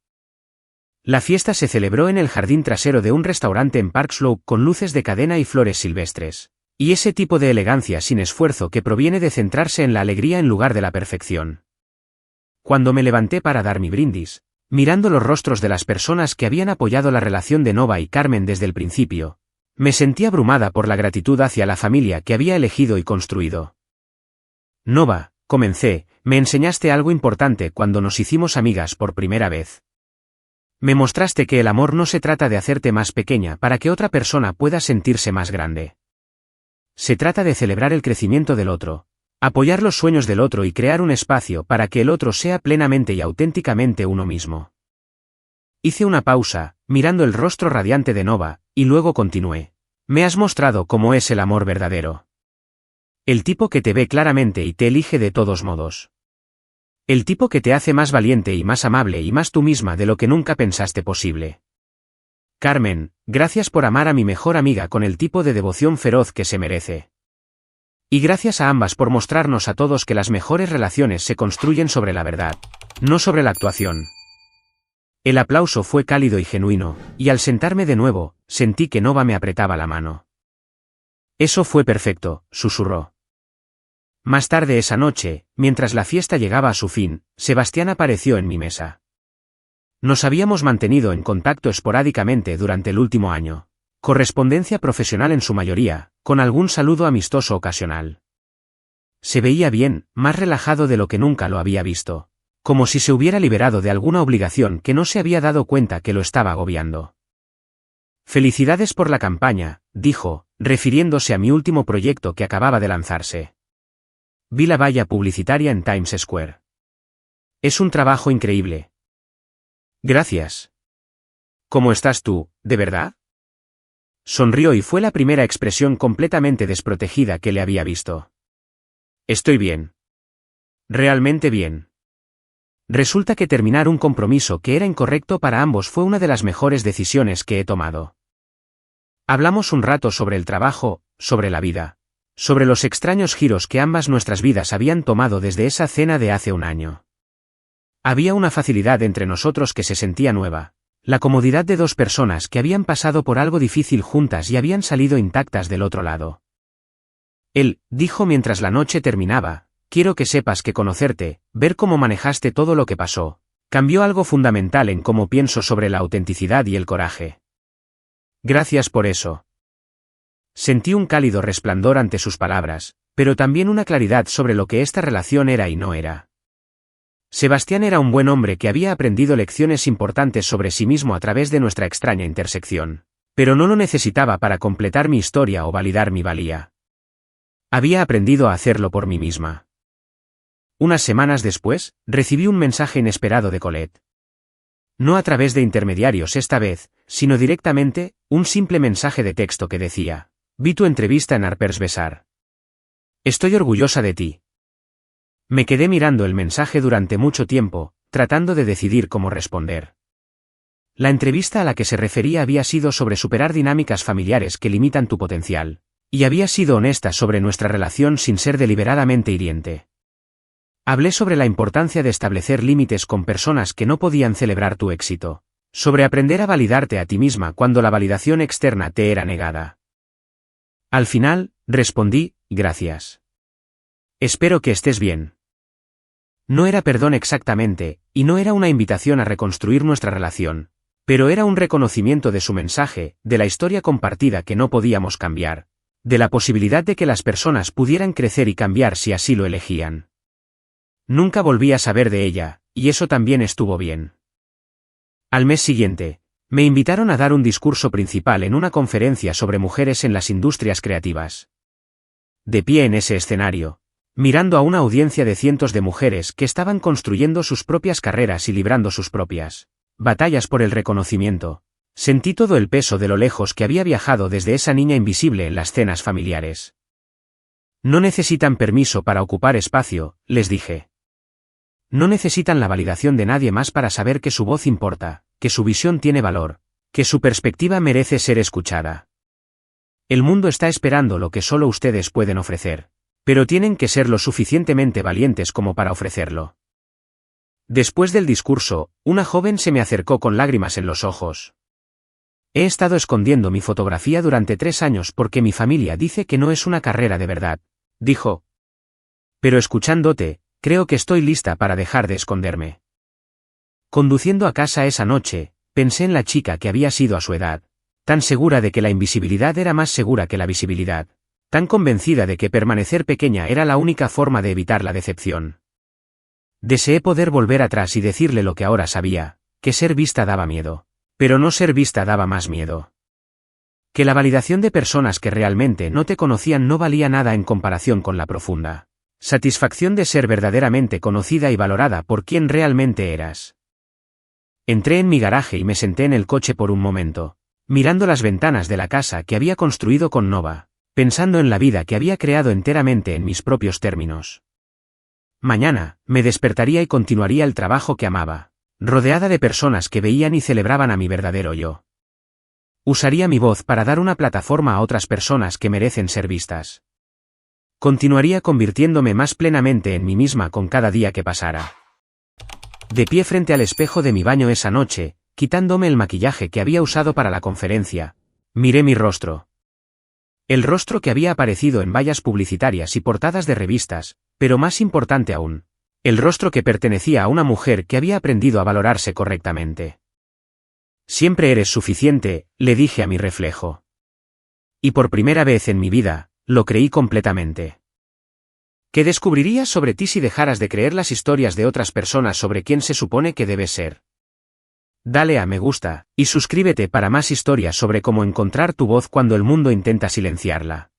La fiesta se celebró en el jardín trasero de un restaurante en Park Slope con luces de cadena y flores silvestres, y ese tipo de elegancia sin esfuerzo que proviene de centrarse en la alegría en lugar de la perfección. Cuando me levanté para dar mi brindis, mirando los rostros de las personas que habían apoyado la relación de Nova y Carmen desde el principio, me sentí abrumada por la gratitud hacia la familia que había elegido y construido. «Nova», comencé, «me enseñaste algo importante cuando nos hicimos amigas por primera vez. Me mostraste que el amor no se trata de hacerte más pequeña para que otra persona pueda sentirse más grande. Se trata de celebrar el crecimiento del otro, apoyar los sueños del otro y crear un espacio para que el otro sea plenamente y auténticamente uno mismo». Hice una pausa, mirando el rostro radiante de Nova, y luego continué. Me has mostrado cómo es el amor verdadero. El tipo que te ve claramente y te elige de todos modos. El tipo que te hace más valiente y más amable y más tú misma de lo que nunca pensaste posible. Carmen, gracias por amar a mi mejor amiga con el tipo de devoción feroz que se merece. Y gracias a ambas por mostrarnos a todos que las mejores relaciones se construyen sobre la verdad, no sobre la actuación. El aplauso fue cálido y genuino, y al sentarme de nuevo, sentí que Nova me apretaba la mano. Eso fue perfecto, susurró. Más tarde esa noche, mientras la fiesta llegaba a su fin, Sebastián apareció en mi mesa. Nos habíamos mantenido en contacto esporádicamente durante el último año. Correspondencia profesional en su mayoría, con algún saludo amistoso ocasional. Se veía bien, más relajado de lo que nunca lo había visto. Como si se hubiera liberado de alguna obligación que no se había dado cuenta que lo estaba agobiando. Felicidades por la campaña, dijo, refiriéndose a mi último proyecto que acababa de lanzarse. Vi la valla publicitaria en Times Square. Es un trabajo increíble. Gracias. ¿Cómo estás tú, de verdad? Sonrió y fue la primera expresión completamente desprotegida que le había visto. Estoy bien. Realmente bien. Resulta que terminar un compromiso que era incorrecto para ambos fue una de las mejores decisiones que he tomado. Hablamos un rato sobre el trabajo, sobre la vida, sobre los extraños giros que ambas nuestras vidas habían tomado desde esa cena de hace un año. Había una facilidad entre nosotros que se sentía nueva. La comodidad de dos personas que habían pasado por algo difícil juntas y habían salido intactas del otro lado. Él, dijo mientras la noche terminaba, quiero que sepas que conocerte, ver cómo manejaste todo lo que pasó, cambió algo fundamental en cómo pienso sobre la autenticidad y el coraje. Gracias por eso. Sentí un cálido resplandor ante sus palabras, pero también una claridad sobre lo que esta relación era y no era. Sebastián era un buen hombre que había aprendido lecciones importantes sobre sí mismo a través de nuestra extraña intersección, pero no lo necesitaba para completar mi historia o validar mi valía. Había aprendido a hacerlo por mí misma. Unas semanas después, recibí un mensaje inesperado de Colette. No a través de intermediarios esta vez, sino directamente, un simple mensaje de texto que decía: vi tu entrevista en Harper's Bazaar. Estoy orgullosa de ti. Me quedé mirando el mensaje durante mucho tiempo, tratando de decidir cómo responder. La entrevista a la que se refería había sido sobre superar dinámicas familiares que limitan tu potencial, y había sido honesta sobre nuestra relación sin ser deliberadamente hiriente. Hablé sobre la importancia de establecer límites con personas que no podían celebrar tu éxito, sobre aprender a validarte a ti misma cuando la validación externa te era negada. Al final, respondí, gracias. Espero que estés bien. No era perdón exactamente, y no era una invitación a reconstruir nuestra relación, pero era un reconocimiento de su mensaje, de la historia compartida que no podíamos cambiar, de la posibilidad de que las personas pudieran crecer y cambiar si así lo elegían. Nunca volví a saber de ella, y eso también estuvo bien. Al mes siguiente, me invitaron a dar un discurso principal en una conferencia sobre mujeres en las industrias creativas. De pie en ese escenario, mirando a una audiencia de cientos de mujeres que estaban construyendo sus propias carreras y librando sus propias batallas por el reconocimiento, sentí todo el peso de lo lejos que había viajado desde esa niña invisible en las cenas familiares. No necesitan permiso para ocupar espacio, les dije. No necesitan la validación de nadie más para saber que su voz importa, que su visión tiene valor, que su perspectiva merece ser escuchada. El mundo está esperando lo que solo ustedes pueden ofrecer. Pero tienen que ser lo suficientemente valientes como para ofrecerlo. Después del discurso, una joven se me acercó con lágrimas en los ojos. He estado escondiendo mi fotografía durante 3 años porque mi familia dice que no es una carrera de verdad, dijo. Pero escuchándote, creo que estoy lista para dejar de esconderme. Conduciendo a casa esa noche, pensé en la chica que había sido a su edad, tan segura de que la invisibilidad era más segura que la visibilidad. Tan convencida de que permanecer pequeña era la única forma de evitar la decepción. Deseé poder volver atrás y decirle lo que ahora sabía, que ser vista daba miedo, pero no ser vista daba más miedo. Que la validación de personas que realmente no te conocían no valía nada en comparación con la profunda satisfacción de ser verdaderamente conocida y valorada por quien realmente eras. Entré en mi garaje y me senté en el coche por un momento, mirando las ventanas de la casa que había construido con Nova, pensando en la vida que había creado enteramente en mis propios términos. Mañana, me despertaría y continuaría el trabajo que amaba, rodeada de personas que veían y celebraban a mi verdadero yo. Usaría mi voz para dar una plataforma a otras personas que merecen ser vistas. Continuaría convirtiéndome más plenamente en mí misma con cada día que pasara. De pie frente al espejo de mi baño esa noche, quitándome el maquillaje que había usado para la conferencia, miré mi rostro. El rostro que había aparecido en vallas publicitarias y portadas de revistas, pero más importante aún, el rostro que pertenecía a una mujer que había aprendido a valorarse correctamente. Siempre eres suficiente, le dije a mi reflejo. Y por primera vez en mi vida, lo creí completamente. ¿Qué descubrirías sobre ti si dejaras de creer las historias de otras personas sobre quién se supone que debes ser? Dale a me gusta, y suscríbete para más historias sobre cómo encontrar tu voz cuando el mundo intenta silenciarla.